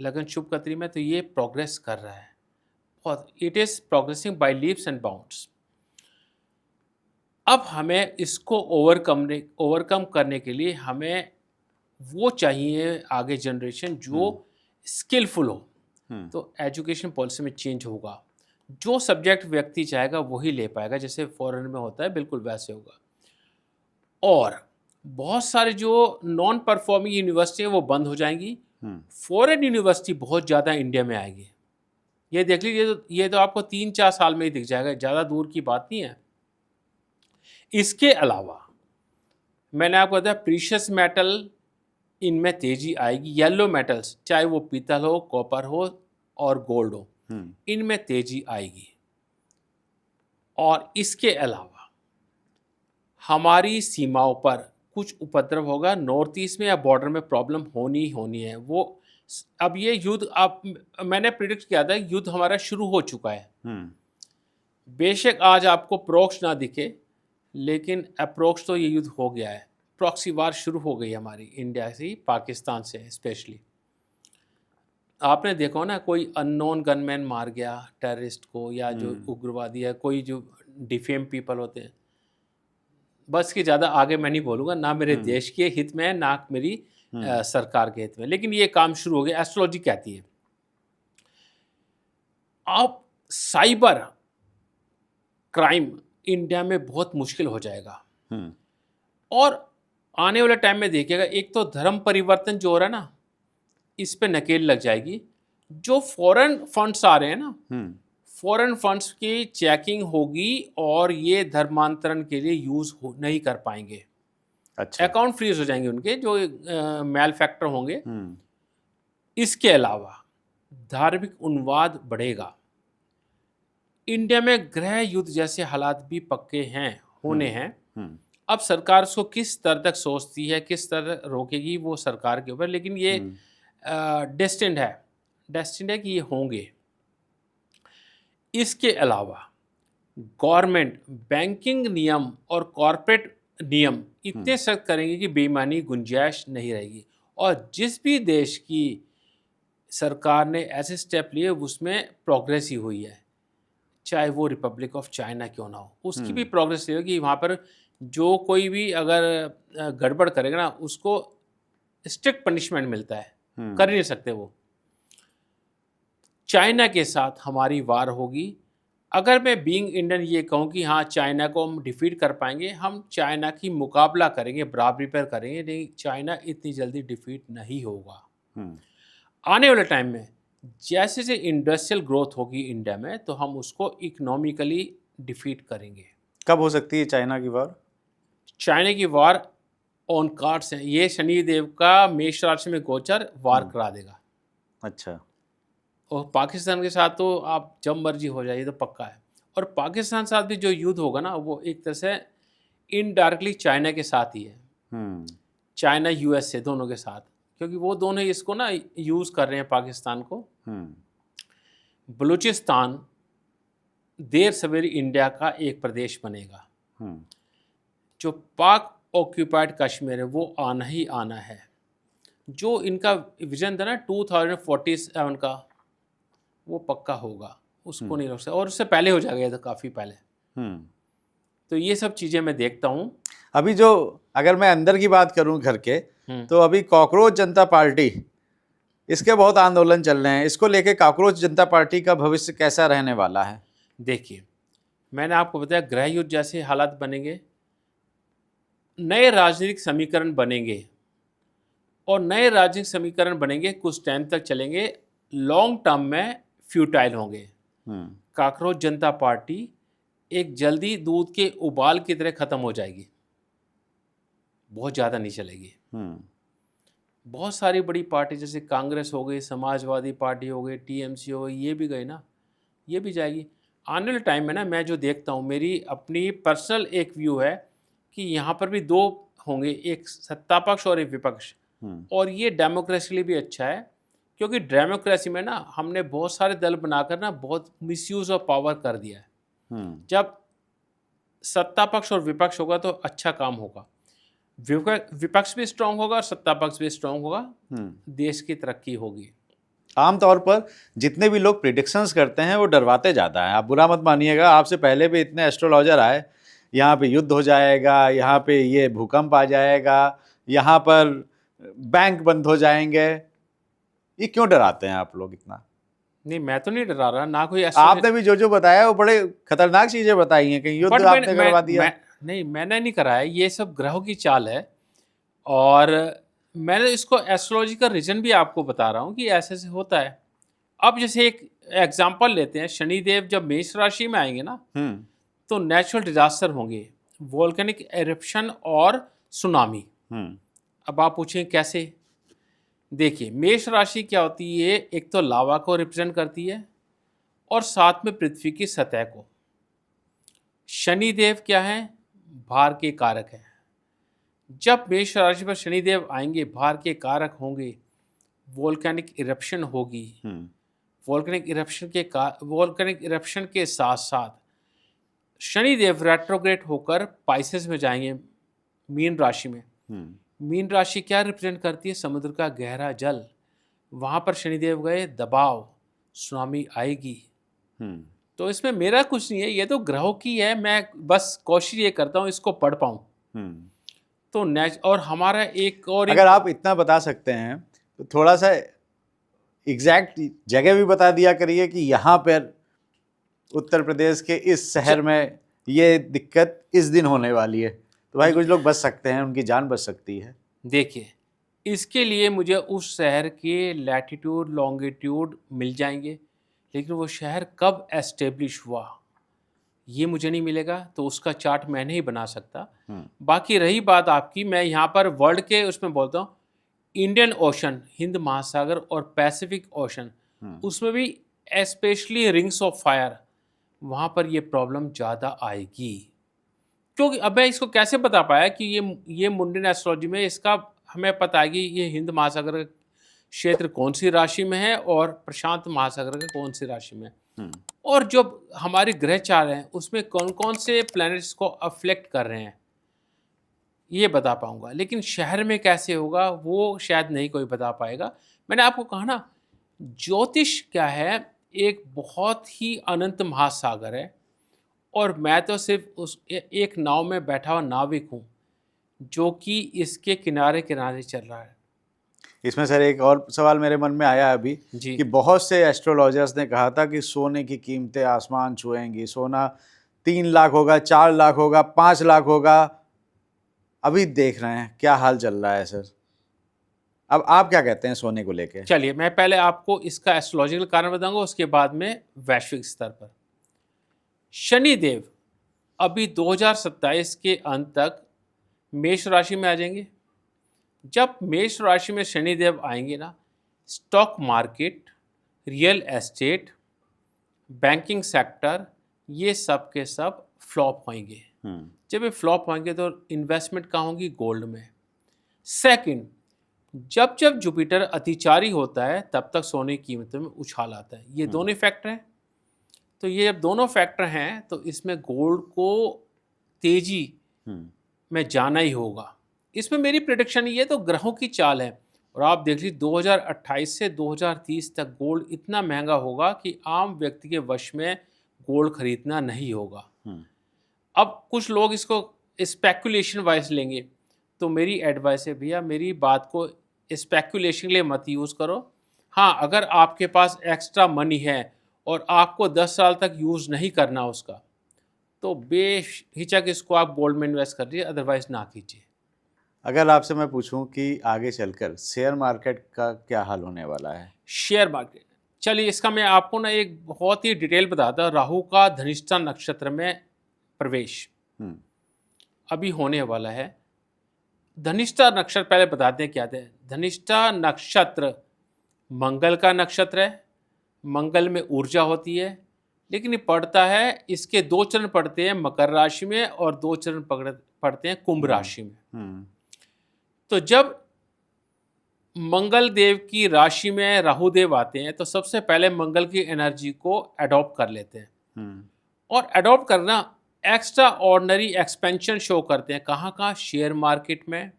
Speaker 2: लगन शुभ कत्री में, तो ये प्रोग्रेस कर रहा है बहुत, it is progressing by leaps and bounds. अब हमें इसको ओवरकम करने के लिए हमें वो चाहिए आगे जनरेशन जो स्किलफुल हो। तो एजुकेशन पॉलिसी में चेंज होगा, जो सब्जेक्ट व्यक्ति चाहेगा वही ले पाएगा, जैसे फॉरेन में होता है बिल्कुल वैसे होगा। और बहुत सारे जो नॉन परफॉर्मिंग यूनिवर्सिटी है वो बंद हो जाएंगी, फॉरेन यूनिवर्सिटी बहुत ज़्यादा इंडिया में आएगी। ये देख लीजिए, ये तो आपको 3-4 साल में ही दिख जाएगा, ज़्यादा दूर की बात नहीं है। इसके अलावा मैंने आपको बताया प्रीशियस मेटल, इनमें तेजी आएगी। येलो मेटल्स, चाहे वो पीतल हो, कॉपर हो और गोल्ड हो, इनमें तेजी आएगी। और इसके अलावा हमारी सीमाओं पर कुछ उपद्रव होगा, नॉर्थ ईस्ट में या बॉर्डर में प्रॉब्लम होनी है। वो अब ये युद्ध, आप मैंने प्रिडिक्ट किया था युद्ध हमारा शुरू हो चुका है। बेशक आज आपको प्रोक्स ना दिखे, लेकिन अप्रोक्स तो ये युद्ध हो गया है। प्रॉक्सी वार शुरू हो गई हमारी इंडिया से, पाकिस्तान से स्पेशली। आपने देखो ना, कोई अननोन गनमैन मार गया टेररिस्ट को, या जो उग्रवादी है, कोई जो डिफेम पीपल होते हैं। बस कि ज़्यादा आगे मैं नहीं बोलूँगा, ना मेरे देश के हित में है ना मेरी सरकार के हित में, लेकिन ये काम शुरू हो गया। एस्ट्रोलॉजी कहती है अब साइबर क्राइम इंडिया में बहुत मुश्किल हो जाएगा।
Speaker 1: हम्म,
Speaker 2: और आने वाले टाइम में देखिएगा, एक तो धर्म परिवर्तन जो हो रहा है ना, इस पे नकेल लग जाएगी। जो फॉरेन फंड्स आ रहे हैं ना,
Speaker 1: हम्म,
Speaker 2: फॉरेन फंड्स की चेकिंग होगी और ये धर्मांतरण के लिए यूज नहीं कर पाएंगे।
Speaker 1: अच्छा,
Speaker 2: अकाउंट फ्रीज हो जाएंगे उनके, जो मैल फैक्टर होंगे।
Speaker 1: हम्म,
Speaker 2: इसके अलावा धार्मिक उन्माद बढ़ेगा। इंडिया में गृह युद्ध जैसे हालात भी पक्के हैं, होने हैं।
Speaker 1: हम्म,
Speaker 2: अब सरकार उसको किस स्तर तक सोचती है, किस स्तर रोकेगी, वो सरकार के ऊपर, लेकिन ये डेस्टिन्ड है कि ये होंगे। इसके अलावा गवर्नमेंट बैंकिंग नियम और कॉरपोरेट नियम इतने सख्त करेंगे कि बेईमानी गुंजाइश नहीं रहेगी। और जिस भी देश की सरकार ने ऐसे स्टेप लिए उसमें प्रोग्रेस ही हुई है, चाहे वो रिपब्लिक ऑफ चाइना क्यों ना हो, उसकी भी प्रोग्रेस ये होगी। वहाँ पर जो कोई भी अगर गड़बड़ करेगा ना, उसको स्ट्रिक्ट पनिशमेंट मिलता है, कर ही नहीं सकते वो। चाइना के साथ हमारी वार होगी। अगर मैं बीइंग इंडियन ये कहूँ कि हाँ चाइना को हम डिफीट कर पाएंगे, हम चाइना की मुकाबला करेंगे, बराबरी पर करेंगे, नहीं चाइना इतनी जल्दी डिफीट नहीं होगा। आने वाले टाइम में जैसे जैसे इंडस्ट्रियल ग्रोथ होगी इंडिया में, तो हम उसको इकोनॉमिकली डिफीट करेंगे।
Speaker 1: कब हो सकती है चाइना की वार?
Speaker 2: चाइना की वार ऑन कार्ड्स है। ये शनिदेव का मेष राशि में गोचर वार करा देगा।
Speaker 1: अच्छा,
Speaker 2: और पाकिस्तान के साथ तो आप जब मर्जी हो जाइए तो पक्का है। और पाकिस्तान के साथ भी जो युद्ध होगा ना, वो एक तरह से इनडायरेक्टली चाइना के साथ ही है। चाइना यूएसए दोनों के साथ, क्योंकि वो दोनों इसको ना यूज़ कर रहे हैं पाकिस्तान को। बलूचिस्तान देर सवेरे इंडिया का एक प्रदेश बनेगा। जो पाक ऑक्यूपाइड कश्मीर है वो आना ही आना है। जो इनका विजन था ना 2047 का, वो पक्का होगा, उसको नहीं रोक सकता। और उससे पहले हो जाएगा, ये तो काफ़ी पहले। तो ये सब चीज़ें मैं देखता हूँ।
Speaker 1: अभी जो अगर मैं अंदर की बात करूं घर के, तो अभी कॉकरोच जनता पार्टी, इसके बहुत आंदोलन चल रहे हैं। इसको लेके कॉकरोच जनता पार्टी का भविष्य कैसा रहने वाला है?
Speaker 2: देखिए, मैंने आपको बताया गृह युद्ध जैसे हालात बनेंगे, नए राजनीतिक समीकरण बनेंगे। और नए राजनीतिक समीकरण बनेंगे, कुछ टाइम तक चलेंगे, लॉन्ग टर्म में फ्यूटाइल होंगे। कॉकरोच जनता पार्टी एक जल्दी दूध के उबाल की तरह ख़त्म हो जाएगी, बहुत ज़्यादा नहीं चलेगी। बहुत सारी बड़ी पार्टी जैसे कांग्रेस हो गई, समाजवादी पार्टी हो गई, टीएमसी हो गई, ये भी गई ना, ये भी जाएगी। आने वाले टाइम में ना मैं जो देखता हूँ, मेरी अपनी पर्सनल एक व्यू है कि यहाँ पर भी दो होंगे, एक सत्ता पक्ष और एक विपक्ष। और ये डेमोक्रेसी के लिए भी अच्छा है, क्योंकि डेमोक्रेसी में ना हमने बहुत सारे दल बनाकर ना बहुत मिसयूज ऑफ पावर कर दिया है। जब सत्ता पक्ष और विपक्ष होगा तो अच्छा काम होगा, विपक्ष भी स्ट्रांग होगा और सत्ता पक्ष भी स्ट्रांग होगा, देश की तरक्की होगी।
Speaker 1: आमतौर पर जितने भी लोग प्रिडिक्शंस करते हैं वो डरवाते जाता है। आप बुरा मत मानिएगा, आपसे पहले भी इतने एस्ट्रोलॉजर आए, यहाँ पे युद्ध हो जाएगा, यहाँ पे ये भूकंप आ जाएगा, यहाँ पर बैंक बंद हो जाएंगे। ये क्यों डराते हैं आप लोग इतना?
Speaker 2: नहीं, मैं तो नहीं डरा रहा ना कोई।
Speaker 1: आपने भी जो बताया वो बड़े खतरनाक चीजें बताई हैं, कहीं युद्ध आपने करवा दिया?
Speaker 2: नहीं, मैंने नहीं कराया, ये सब ग्रहों की चाल है। और मैंने इसको एस्ट्रोलॉजी का रीजन भी आपको बता रहा हूँ कि ऐसे ऐसे होता है। अब जैसे एक एग्जांपल लेते हैं, शनिदेव जब मेष राशि में आएंगे ना, तो नेचुरल डिजास्टर होंगे, वोल्केनिक एरप्शन और सुनामी। अब आप पूछें कैसे? देखिए, मेष राशि क्या होती है, एक तो लावा को रिप्रेजेंट करती है और साथ में पृथ्वी की सतह को। शनिदेव क्या है? भार के कारक है। जब मेष राशि पर शनिदेव आएंगे, भार के कारक होंगे, वोल्केनिक इरप्शन होगी। वोल्केनिक इरप्शन के साथ साथ शनिदेव रेट्रोग्रेड होकर पाइसेस में जाएंगे, मीन राशि में। मीन राशि क्या रिप्रेजेंट करती है? समुद्र का गहरा जल। वहाँ पर शनिदेव गए, दबाव, सुनामी आएगी। तो इसमें मेरा कुछ नहीं है, ये तो ग्रहों की है। मैं बस कोशिश ये करता हूँ इसको पढ़ पाऊँ। तो और हमारा एक और
Speaker 1: अगर आप इतना बता सकते हैं तो थोड़ा सा एग्जैक्ट जगह भी बता दिया करिए कि यहाँ पर उत्तर प्रदेश के इस शहर में ये दिक्कत इस दिन होने वाली है, तो भाई कुछ लोग बच सकते हैं, उनकी जान बच सकती है।
Speaker 2: देखिए, इसके लिए मुझे उस शहर के लैटिट्यूड लॉन्गिट्यूड मिल जाएंगे, लेकिन वो शहर कब एस्टेब्लिश हुआ ये मुझे नहीं मिलेगा, तो उसका चार्ट मैं नहीं बना सकता। बाकी रही बात आपकी, मैं यहाँ पर वर्ल्ड के उसमें बोलता हूँ, इंडियन ओशन, हिंद महासागर और पैसिफिक ओशन, उसमें भी स्पेशली रिंग्स ऑफ फायर, वहाँ पर ये प्रॉब्लम ज़्यादा आएगी। क्योंकि अब मैं इसको कैसे बता पाया कि ये मुंडन एस्ट्रोलॉजी में इसका हमें पता है कि ये हिंद महासागर का क्षेत्र कौन सी राशि में है और प्रशांत महासागर का कौन सी राशि में है, और जो हमारे ग्रह चार हैं उसमें कौन कौन से प्लैनेट्स को अफ्लेक्ट कर रहे हैं, ये बता पाऊंगा। लेकिन शहर में कैसे होगा वो शायद नहीं कोई बता पाएगा। मैंने आपको कहा ना, ज्योतिष क्या है, एक बहुत ही अनंत महासागर है, और मैं तो सिर्फ एक नाव में बैठा हुआ नाविक हूँ जो कि इसके किनारे किनारे चल रहा है।
Speaker 1: इसमें सर एक और सवाल मेरे मन में आया अभी
Speaker 2: जी।
Speaker 1: कि बहुत से एस्ट्रोलॉजर्स ने कहा था कि सोने की कीमतें आसमान छुएंगी, सोना 3 लाख होगा, 4 लाख होगा, 5 लाख होगा। अभी देख रहे हैं क्या हाल चल रहा है सर। अब आप क्या कहते हैं सोने को लेके?
Speaker 2: चलिए, मैं पहले आपको इसका एस्ट्रोलॉजिकल कारण बताऊंगा, उसके बाद में वैश्विक स्तर पर। शनिदेव अभी 2027 के अंत तक मेष राशि में आ जाएंगे। जब मेष राशि में शनिदेव आएंगे ना, stock market, real estate, banking sector, ये सब के सब फ्लॉप होंगे। जब ये फ्लॉप होंगे तो इन्वेस्टमेंट कहाँ होगी? गोल्ड में। सेकंड, जब जब जुपिटर अतिचारी होता है तब तक सोने की कीमतों में उछाल आता है। ये दोनों फैक्टर हैं। तो ये जब दोनों फैक्टर हैं तो इसमें गोल्ड को तेजी में जाना ही होगा। इसमें मेरी प्रेडिक्शन ये तो ग्रहों की चाल है, और आप देख लीजिए 2028 से 2030 तक गोल्ड इतना महंगा होगा कि आम व्यक्ति के वश में गोल्ड खरीदना नहीं होगा। अब कुछ लोग इसको स्पेकुलेशन वाइज लेंगे, तो मेरी एडवाइस है भैया, मेरी बात को स्पेकुलेशन के लिए मत यूज़ करो। हाँ, अगर आपके पास एक्स्ट्रा मनी है और आपको 10 साल तक यूज़ नहीं करना उसका, तो बेहिचक इसको आप गोल्ड में इन्वेस्ट कर दीजिए, अदरवाइज ना कीजिए।
Speaker 1: अगर आपसे मैं पूछूं कि आगे चलकर शेयर मार्केट का क्या हाल होने वाला है?
Speaker 2: शेयर मार्केट, चलिए इसका मैं आपको ना एक बहुत ही डिटेल बताता हूँ। राहु का धनिष्ठा नक्षत्र में प्रवेश अभी होने वाला है। धनिष्ठा नक्षत्र पहले बताते हैं क्या है। धनिष्ठा नक्षत्र मंगल का नक्षत्र है, मंगल में ऊर्जा होती है, लेकिन ये पड़ता है, इसके 2 चरण पड़ते हैं मकर राशि में और 2 चरण पड़ते हैं कुंभ राशि में। तो जब मंगल देव की राशि में राहु देव आते हैं तो सबसे पहले मंगल की एनर्जी को अडॉप्ट कर लेते हैं, और अडॉप्ट करना एक्स्ट्रा ऑर्डिनरी एक्सपेंशन शो करते हैं। कहाँ कहाँ? शेयर मार्केट में,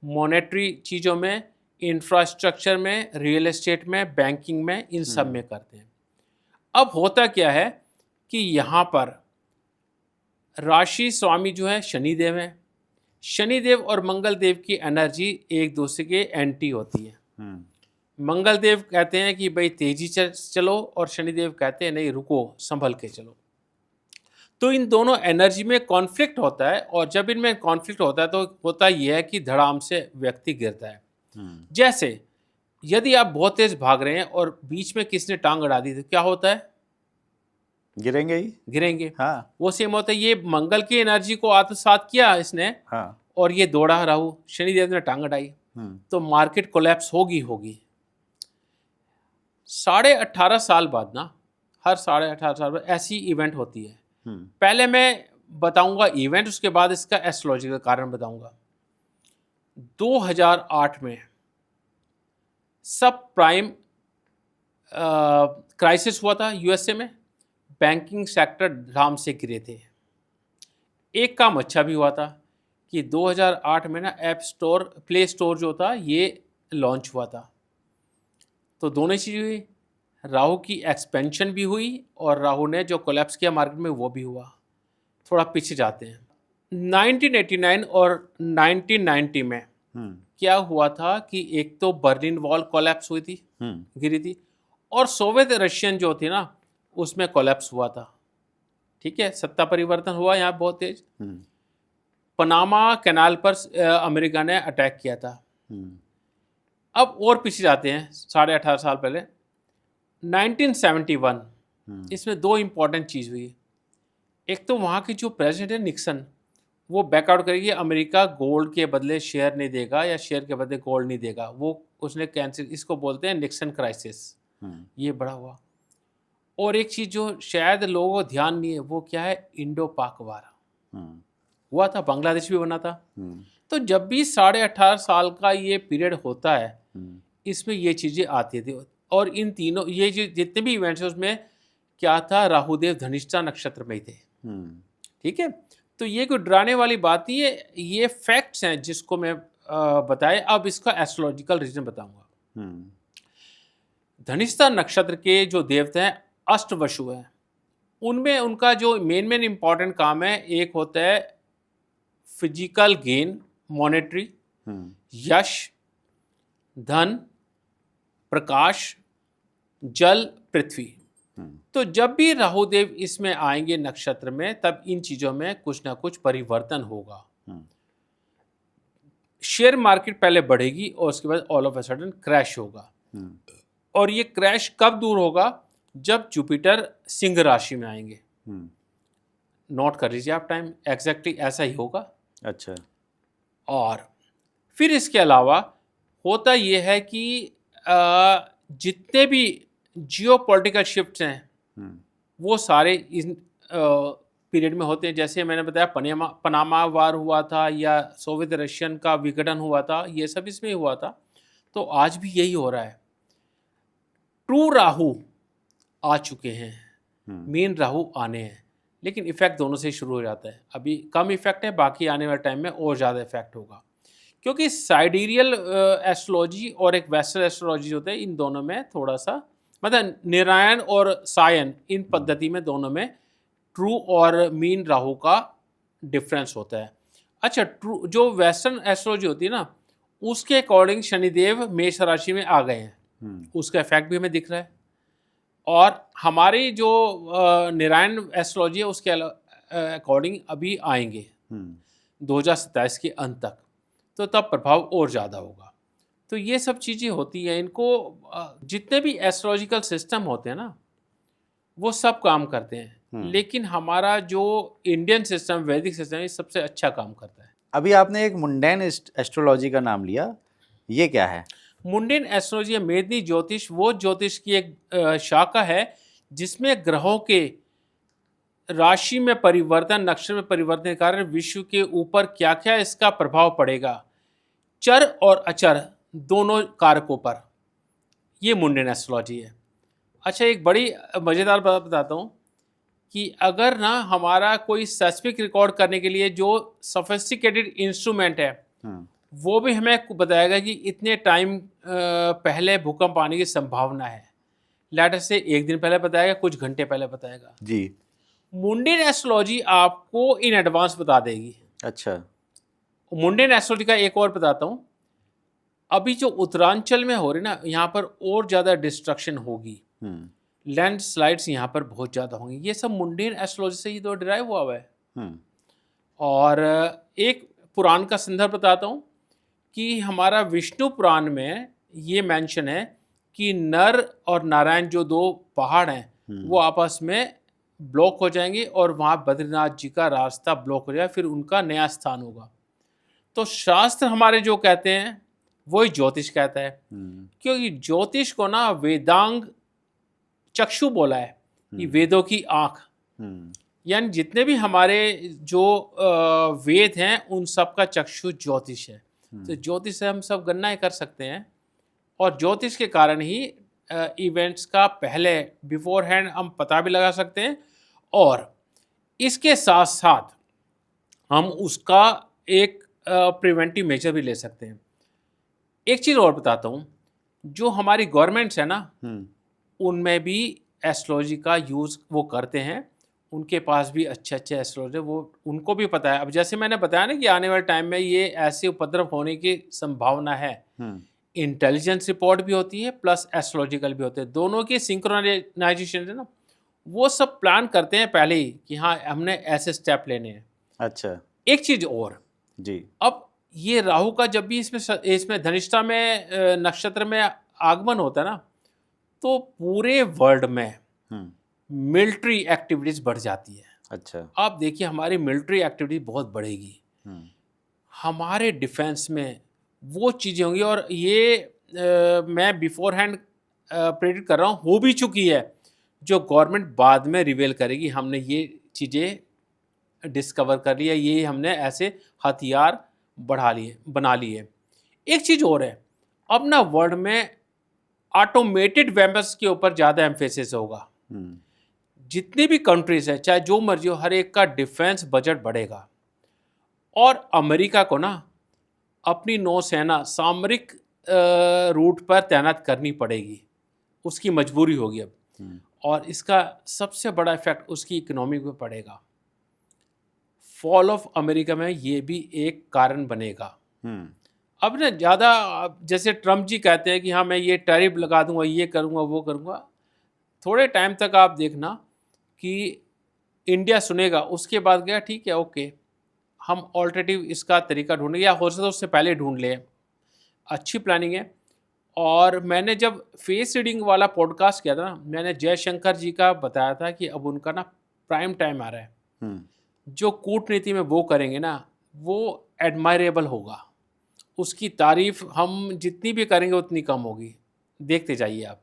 Speaker 2: मॉनेटरी चीज़ों में, इंफ्रास्ट्रक्चर में, रियल एस्टेट में, बैंकिंग में, इन सब में करते हैं। अब होता क्या है कि यहाँ पर राशि स्वामी जो है शनिदेव है। शनिदेव और मंगल देव की एनर्जी एक दूसरे के एंटी होती है। मंगल देव कहते हैं कि भाई तेजी चलो, और शनिदेव कहते हैं नहीं, रुको, संभल के चलो। तो इन दोनों एनर्जी में कॉन्फ्लिक्ट होता है, और जब इनमें कॉन्फ्लिक्ट होता है तो होता यह है कि धड़ाम से व्यक्ति गिरता है। जैसे यदि आप बहुत तेज भाग रहे हैं और बीच में किसने टांग अड़ा दी तो क्या होता है?
Speaker 1: गिरेंगे ही,
Speaker 2: गिरेंगे।
Speaker 1: हाँ।
Speaker 2: वो सेम होता है। ये मंगल की एनर्जी को आत्मसात किया इसने,
Speaker 1: हाँ।
Speaker 2: और ये दौड़ा राहु, शनिदेव ने टांग अड़ाई, तो मार्केट कोलैप्स होगी। 18.5 साल बाद ना, हर 18.5 साल बाद ऐसी इवेंट होती है। पहले मैं बताऊंगा इवेंट, उसके बाद इसका एस्ट्रोलॉजिकल कारण बताऊंगा। 2008 में सब प्राइम क्राइसिस हुआ था यूएसए में, बैंकिंग सेक्टर धड़ाम से गिरे थे। एक काम अच्छा भी हुआ था कि 2008 में ना ऐप स्टोर, प्ले स्टोर जो था ये लॉन्च हुआ था, तो दोनों चीज़ हुई। राहु की एक्सपेंशन भी हुई और राहु ने जो कोलैप्स किया मार्केट में वो भी हुआ। थोड़ा पीछे जाते हैं, 1989 और 1990 में क्या हुआ था कि एक तो बर्लिन वॉल कोलैप्स हुई थी, गिरी थी, और सोवियत रशियन जो थी ना उसमें कोलैप्स हुआ था, ठीक है, सत्ता परिवर्तन हुआ यहाँ बहुत तेज। पनामा कैनाल पर अमेरिका ने अटैक किया था। अब और पीछे जाते हैं 18.5 साल पहले, 1971, इसमें दो इम्पॉर्टेंट चीज़ हुई। एक तो वहाँ की जो प्रेसिडेंट है निक्सन, वो बैकआउट करेगी, अमेरिका गोल्ड के बदले शेयर नहीं देगा या शेयर के बदले गोल्ड नहीं देगा, वो उसने कैंसिल, इसको बोलते हैं निक्सन क्राइसिस। ये बड़ा हुआ। और एक चीज़ जो शायद लोगों को ध्यान नहीं है, वो क्या है, इंडो पाक वार हुआ था, बांग्लादेश भी बना था। तो जब भी 18.5 साल का ये पीरियड होता है, इसमें ये चीज़ें आती थी। और इन तीनों, ये जो जितने भी इवेंट्स हैं उसमें क्या था, राहुदेव धनिष्ठा नक्षत्र में ही थे, ठीक है। तो ये कोई डराने वाली बात नहीं है, ये फैक्ट्स हैं जिसको मैं बताए। अब इसका एस्ट्रोलॉजिकल रीजन बताऊंगा। धनिष्ठा नक्षत्र के जो देवता हैं अष्टवसु हैं, उनमें उनका जो मेन इंपॉर्टेंट काम है, एक होता है फिजिकल गेन, मॉनेटरी, यश, धन, प्रकाश, जल, पृथ्वी। तो जब भी राहुदेव इसमें आएंगे नक्षत्र में, तब इन चीजों में कुछ ना कुछ परिवर्तन होगा। शेयर मार्केट पहले बढ़ेगी और उसके बाद all of a sudden crash होगा। और ये क्रैश कब दूर होगा, जब जुपिटर सिंह राशि में आएंगे। नोट कर लीजिए आप टाइम, एग्जैक्टली ऐसा ही होगा।
Speaker 1: अच्छा।
Speaker 2: और फिर इसके अलावा होता ये है कि जितने भी जियोपॉलिटिकल शिफ्ट्स हैं वो सारे इस पीरियड में होते हैं। जैसे मैंने बताया पनामा वार हुआ था, या सोवियत रशियन का विघटन हुआ था, ये सब इसमें ही हुआ था। तो आज भी यही हो रहा है। ट्रू राहु आ चुके हैं, मेन राहु आने हैं, लेकिन इफेक्ट दोनों से ही शुरू हो जाता है। अभी कम इफेक्ट है, बाकी आने वाले टाइम में और ज़्यादा इफेक्ट होगा, क्योंकि साइडेरियल एस्ट्रोलॉजी और एक वेस्टर्न एस्ट्रोलॉजी होते हैं, इन दोनों में थोड़ा सा, मतलब नारायण और सायन, इन पद्धति में दोनों में ट्रू और मीन राहु का डिफरेंस होता है। अच्छा, ट्रू जो वेस्टर्न एस्ट्रोलॉजी होती है ना, उसके अकॉर्डिंग शनिदेव मेष राशि में आ गए हैं, उसका इफेक्ट भी हमें दिख रहा है। और हमारी जो नारायण एस्ट्रोलॉजी है, उसके अकॉर्डिंग अभी आएंगे 2027 के अंत तक, तो तब प्रभाव और ज़्यादा होगा। तो ये सब चीज़ें होती हैं। इनको जितने भी एस्ट्रोलॉजिकल सिस्टम होते हैं ना, वो सब काम करते हैं, लेकिन हमारा जो इंडियन सिस्टम, वैदिक सिस्टम, ये सबसे अच्छा काम करता है।
Speaker 1: अभी आपने एक मुंडेन एस्ट्रोलॉजी का नाम लिया, ये क्या है?
Speaker 2: मुंडेन एस्ट्रोलॉजी, मेदनी ज्योतिष, वो ज्योतिष की एक शाखा है जिसमें ग्रहों के राशि में परिवर्तन, नक्षत्र में परिवर्तन के कारण विश्व के ऊपर क्या क्या इसका प्रभाव पड़ेगा, चर और अचर दोनों कारकों पर, ये मुंडेन एस्ट्रोलॉजी है। अच्छा, एक बड़ी मज़ेदार बात बताता हूँ कि अगर ना हमारा कोई सेस्मिक रिकॉर्ड करने के लिए जो सोफिस्टिकेटेड इंस्ट्रूमेंट है, वो भी हमें बताएगा कि इतने टाइम पहले भूकंप आने की संभावना है। लेटर से एक दिन पहले बताएगा, कुछ घंटे पहले बताएगा
Speaker 1: जी।
Speaker 2: मुंडेन एस्ट्रोलॉजी आपको इन एडवांस बता देगी।
Speaker 1: अच्छा।
Speaker 2: मुंडेन एस्ट्रोलॉजी का एक और बताता हूँ। अभी जो उत्तरांचल में हो रही ना, यहाँ पर और ज़्यादा डिस्ट्रक्शन होगी, लैंडस्लाइड्स यहाँ पर बहुत ज़्यादा होंगी। ये सब मुंडेन एस्ट्रोलॉजी से ही तो डिराइव हुआ है। और एक पुराण का संदर्भ बताता हूँ कि हमारा विष्णु पुराण में ये मेंशन है कि नर और नारायण जो दो पहाड़ हैं, वो आपस में ब्लॉक हो जाएंगे और वहाँ बद्रीनाथ जी का रास्ता ब्लॉक हो जाएगा, फिर उनका नया स्थान होगा। तो शास्त्र हमारे जो कहते हैं वही ज्योतिष कहता है, क्योंकि ज्योतिष को ना वेदांग चक्षु बोला है, कि वेदों की आँख, यानी जितने भी हमारे जो वेद हैं उन सब का चक्षु ज्योतिष है। तो ज्योतिष से हम सब गणनाएं कर सकते हैं, और ज्योतिष के कारण ही इवेंट्स का पहले बिफोर हैंड हम पता भी लगा सकते हैं, और इसके साथ साथ हम उसका एक प्रिवेंटिव मेजर भी ले सकते हैं। एक चीज़ और बताता हूँ, जो हमारी गवर्नमेंट्स है ना, उनमें भी एस्ट्रोलॉजी का यूज़ वो करते हैं, उनके पास भी अच्छे अच्छे एस्ट्रोलॉजर, वो उनको भी पता है। अब जैसे मैंने बताया ना कि आने वाले टाइम में ये ऐसे उपद्रव होने की संभावना है, इंटेलिजेंस रिपोर्ट भी होती है प्लस एस्ट्रोलॉजिकल भी होते हैं, दोनों की सिंक्रोनाइजेशन है ना, वो सब प्लान करते हैं पहले ही कि हाँ हमने ऐसे स्टेप लेने हैं।
Speaker 1: अच्छा।
Speaker 2: एक चीज और,
Speaker 1: जी।
Speaker 2: अब ये राहु का जब भी इसमें धनिष्ठा में नक्षत्र में आगमन होता है ना, तो पूरे वर्ल्ड में
Speaker 1: हुँ।
Speaker 2: मिलिट्री एक्टिविटीज बढ़ जाती है।
Speaker 1: अच्छा।
Speaker 2: आप देखिए हमारी मिलिट्री एक्टिविटी बहुत बढ़ेगी,
Speaker 1: हुँ।
Speaker 2: हमारे डिफेंस में वो चीज़ें होंगी, और ये मैं बिफोर हैंड प्रेडिक्ट कर रहा हूँ, हो भी चुकी है, जो गवर्नमेंट बाद में रिवील करेगी हमने ये चीज़ें डिस्कवर कर लिया, ये हमने ऐसे हथियार बना लिए। एक चीज़ और है, अब ना वर्ल्ड में ऑटोमेटेड वेपन्स के ऊपर ज़्यादा एम्फेसिस होगा।
Speaker 1: हुँ।
Speaker 2: जितनी भी कंट्रीज है, चाहे जो मर्जी हो, हर एक का डिफेंस बजट बढ़ेगा। और अमेरिका को ना अपनी नौसेना सामरिक रूट पर तैनात करनी पड़ेगी, उसकी मजबूरी होगी अब।
Speaker 1: हुँ।
Speaker 2: और इसका सबसे बड़ा इफेक्ट उसकी इकोनॉमी पे पड़ेगा। फॉल ऑफ अमेरिका में ये भी एक कारण बनेगा।
Speaker 1: हुँ।
Speaker 2: अब ना ज़्यादा जैसे ट्रम्प जी कहते हैं कि हाँ मैं ये टैरिफ लगा दूंगा, ये करूंगा, वो करूंगा, थोड़े टाइम तक आप देखना कि इंडिया सुनेगा, उसके बाद गया ठीक है ओके, हम ऑल्टरनेटिव इसका तरीका ढूंढेंगे, या हो सकता है उससे पहले ढूंढ लें। अच्छी प्लानिंग है। और मैंने जब फेस रीडिंग वाला पॉडकास्ट किया था ना, मैंने जयशंकर जी का बताया था कि अब उनका ना प्राइम टाइम आ रहा है।
Speaker 1: हुँ।
Speaker 2: जो कूटनीति में वो करेंगे ना, वो एडमायरेबल होगा। उसकी तारीफ हम जितनी भी करेंगे उतनी कम होगी। देखते जाइए आप।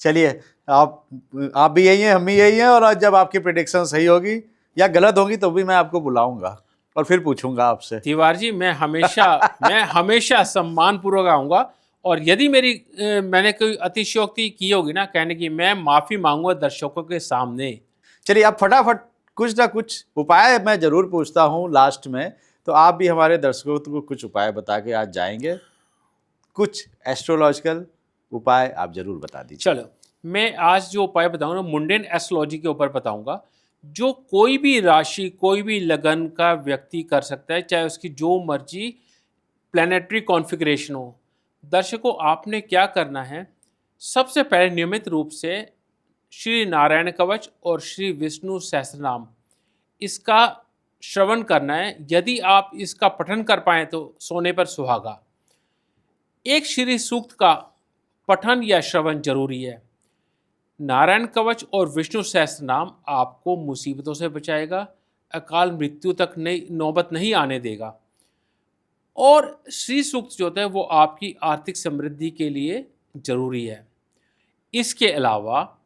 Speaker 1: चलिए, आप भी यही हैं, हम भी यही हैं, और आज जब आपकी प्रेडिक्शन सही होगी या गलत होगी तो भी मैं आपको बुलाऊँगा और फिर पूछूँगा आपसे।
Speaker 2: तिवारी जी, मैं हमेशा सम्मानपूर्वक आऊँगा, और यदि मैंने कोई अतिशयोक्ति की होगी ना कहने की, मैं माफ़ी माँगूँगा दर्शकों के सामने।
Speaker 1: चलिए, अब फटाफट कुछ ना कुछ उपाय मैं ज़रूर पूछता हूँ लास्ट में, तो आप भी हमारे दर्शकों को कुछ उपाय बता के आज जाएँगे। कुछ एस्ट्रोलॉजिकल उपाय आप ज़रूर बता दीजिए।
Speaker 2: चलो, मैं आज जो उपाय बताऊँगा मुंडेन एस्ट्रोलॉजी के ऊपर बताऊँगा, जो कोई भी राशि, कोई भी लगन का व्यक्ति कर सकता है, चाहे उसकी जो मर्जी प्लैनेटरी कॉन्फ़िगरेशन हो। दर्शकों, आपने क्या करना है, सबसे पहले नियमित रूप से श्री नारायण कवच और श्री विष्णु सहस्त्रनाम इसका श्रवण करना है। यदि आप इसका पठन कर पाएँ तो सोने पर सुहागा। एक श्री सूक्त का पठन या श्रवण जरूरी है। नारायण कवच और विष्णु सहस्त्रनाम आपको मुसीबतों से बचाएगा, अकाल मृत्यु तक नौबत नहीं आने देगा। और श्री सूक्त जो होता है वो आपकी आर्थिक समृद्धि के लिए जरूरी है। इसके अलावा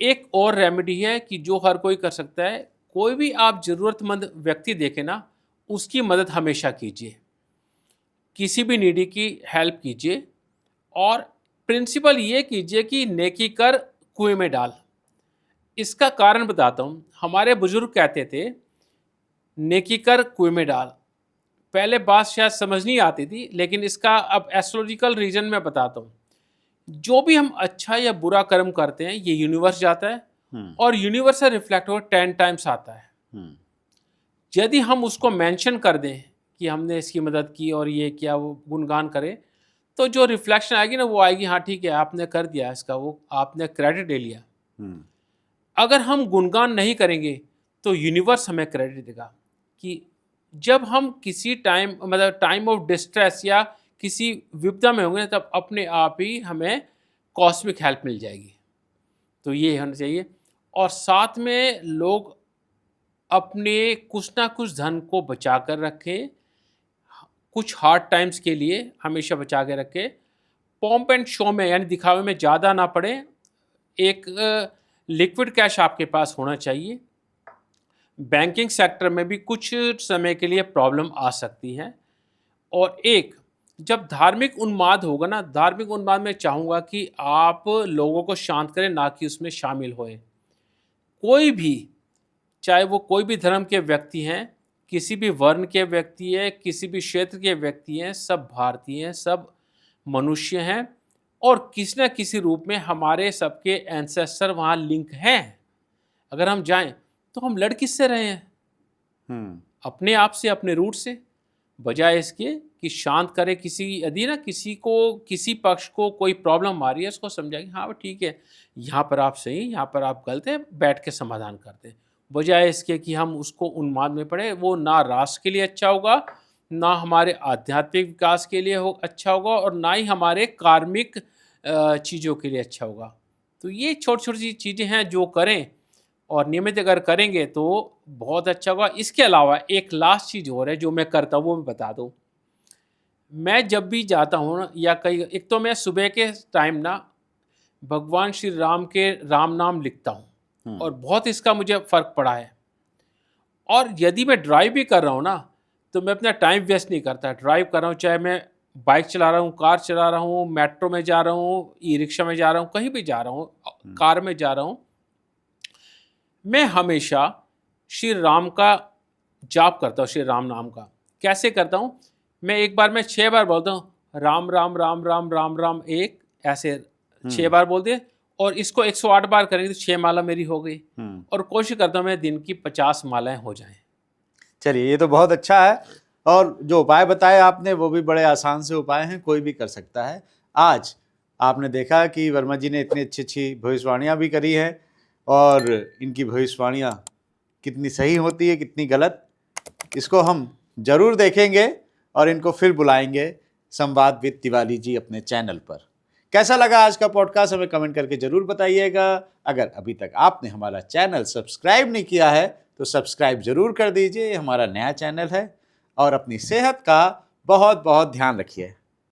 Speaker 2: एक और रेमेडी है कि जो हर कोई कर सकता है। कोई भी आप ज़रूरतमंद व्यक्ति देखें ना, उसकी मदद हमेशा कीजिए, किसी भी नीडी की हेल्प कीजिए। और प्रिंसिपल ये कीजिए कि नेकी कर कुएं में डाल। इसका कारण बताता हूँ। हमारे बुजुर्ग कहते थे नेकी कर कुएं में डाल। पहले बात शायद समझ नहीं आती थी, लेकिन इसका अब एस्ट्रोलॉजिकल रीजन में बताता हूँ। जो भी हम अच्छा या बुरा कर्म करते हैं, ये यूनिवर्स जाता है और यूनिवर्स से रिफ्लेक्ट होकर 10 टाइम्स आता है। यदि हम उसको मेंशन कर दें कि हमने इसकी मदद की और ये किया, वो गुणगान करें, तो जो रिफ्लेक्शन आएगी ना वो आएगी, हाँ ठीक है आपने कर दिया इसका, वो आपने क्रेडिट ले लिया। अगर हम गुणगान नहीं करेंगे तो यूनिवर्स हमें क्रेडिट देगा कि जब हम किसी टाइम, मतलब टाइम ऑफ डिस्ट्रेस या किसी विपदा में होंगे, तब अपने आप ही हमें कॉस्मिक हेल्प मिल जाएगी। तो ये होना चाहिए। और साथ में लोग अपने कुछ ना कुछ धन को बचा कर रखें, कुछ हार्ड टाइम्स के लिए हमेशा बचा के रखें। पॉम्प एंड शो में, यानी दिखावे में ज़्यादा ना पड़े। एक लिक्विड कैश आपके पास होना चाहिए। बैंकिंग सेक्टर में भी कुछ समय के लिए प्रॉब्लम आ सकती है। और एक जब धार्मिक उन्माद होगा ना, धार्मिक उन्माद में चाहूँगा कि आप लोगों को शांत करें, ना कि उसमें शामिल होए। कोई भी, चाहे वो कोई भी धर्म के व्यक्ति हैं, किसी भी वर्ण के व्यक्ति है, किसी भी क्षेत्र के व्यक्ति हैं, सब भारतीय हैं, सब मनुष्य हैं, और किसी न किसी रूप में हमारे सबके एंसेस्टर वहाँ लिंक हैं। अगर हम जाएं तो हम लड़ किससे रहे हैं? अपने आप से, अपने रूट से। बजाय इसके कि शांत करे। किसी यदि ना किसी को, किसी पक्ष को कोई प्रॉब्लम आ रही है, उसको समझाएं कि हाँ वो ठीक है, यहाँ पर आप सही, यहाँ पर आप गलत हैं, बैठ के समाधान करते हैं। बजाय इसके कि हम उसको उन्माद में पड़े, वो ना राष्ट्र के लिए अच्छा होगा, ना हमारे आध्यात्मिक विकास के लिए अच्छा होगा, और ना ही हमारे कार्मिक चीज़ों के लिए अच्छा होगा। तो ये छोटी छोटी चीज़ें हैं जो करें, और नियमित अगर करेंगे तो बहुत अच्छा होगा। इसके अलावा एक लास्ट चीज़ और है जो मैं करता हूँ, वो मैं बता दूँ। मैं जब भी जाता हूँ ना, या कहीं, एक तो मैं सुबह के टाइम ना भगवान श्री राम के राम नाम लिखता हूँ, और बहुत इसका मुझे फ़र्क पड़ा है। और यदि मैं ड्राइव भी कर रहा हूँ ना, तो मैं अपना टाइम वेस्ट नहीं करता। ड्राइव कर रहा हूँ, चाहे मैं बाइक चला रहा हूँ, कार चला रहा हूँ, मेट्रो में जा रहा हूँ, ई-रिक्शा में जा रहा हूँ, कहीं भी जा रहा हूँ, कार में जा रहा हूँ, मैं हमेशा श्री राम का जाप करता हूँ, श्री राम नाम का। कैसे करता हूँ? मैं एक बार में 6 बार बोलता हूँ, राम राम राम राम राम राम एक, ऐसे 6 बार बोल दिए, और इसको 108 बार करेंगे तो 6 माला मेरी हो गई। और कोशिश करता हूँ मैं दिन की 50 मालाएं हो जाएं।
Speaker 1: चलिए, ये तो बहुत अच्छा है, और जो उपाय बताए आपने वो भी बड़े आसान से उपाय हैं, कोई भी कर सकता है। आज आपने देखा कि वर्मा जी ने इतनी अच्छी अच्छी भविष्यवाणियाँ भी करी हैं, और इनकी भविष्यवाणियाँ कितनी सही होती है, कितनी गलत, इसको हम जरूर देखेंगे और इनको फिर बुलाएंगे संवाद विद तिवारी जी अपने चैनल पर। कैसा लगा आज का पॉडकास्ट, हमें कमेंट करके जरूर बताइएगा। अगर अभी तक आपने हमारा चैनल सब्सक्राइब नहीं किया है तो सब्सक्राइब जरूर कर दीजिए, ये हमारा नया चैनल है। और अपनी सेहत का बहुत बहुत ध्यान रखिए।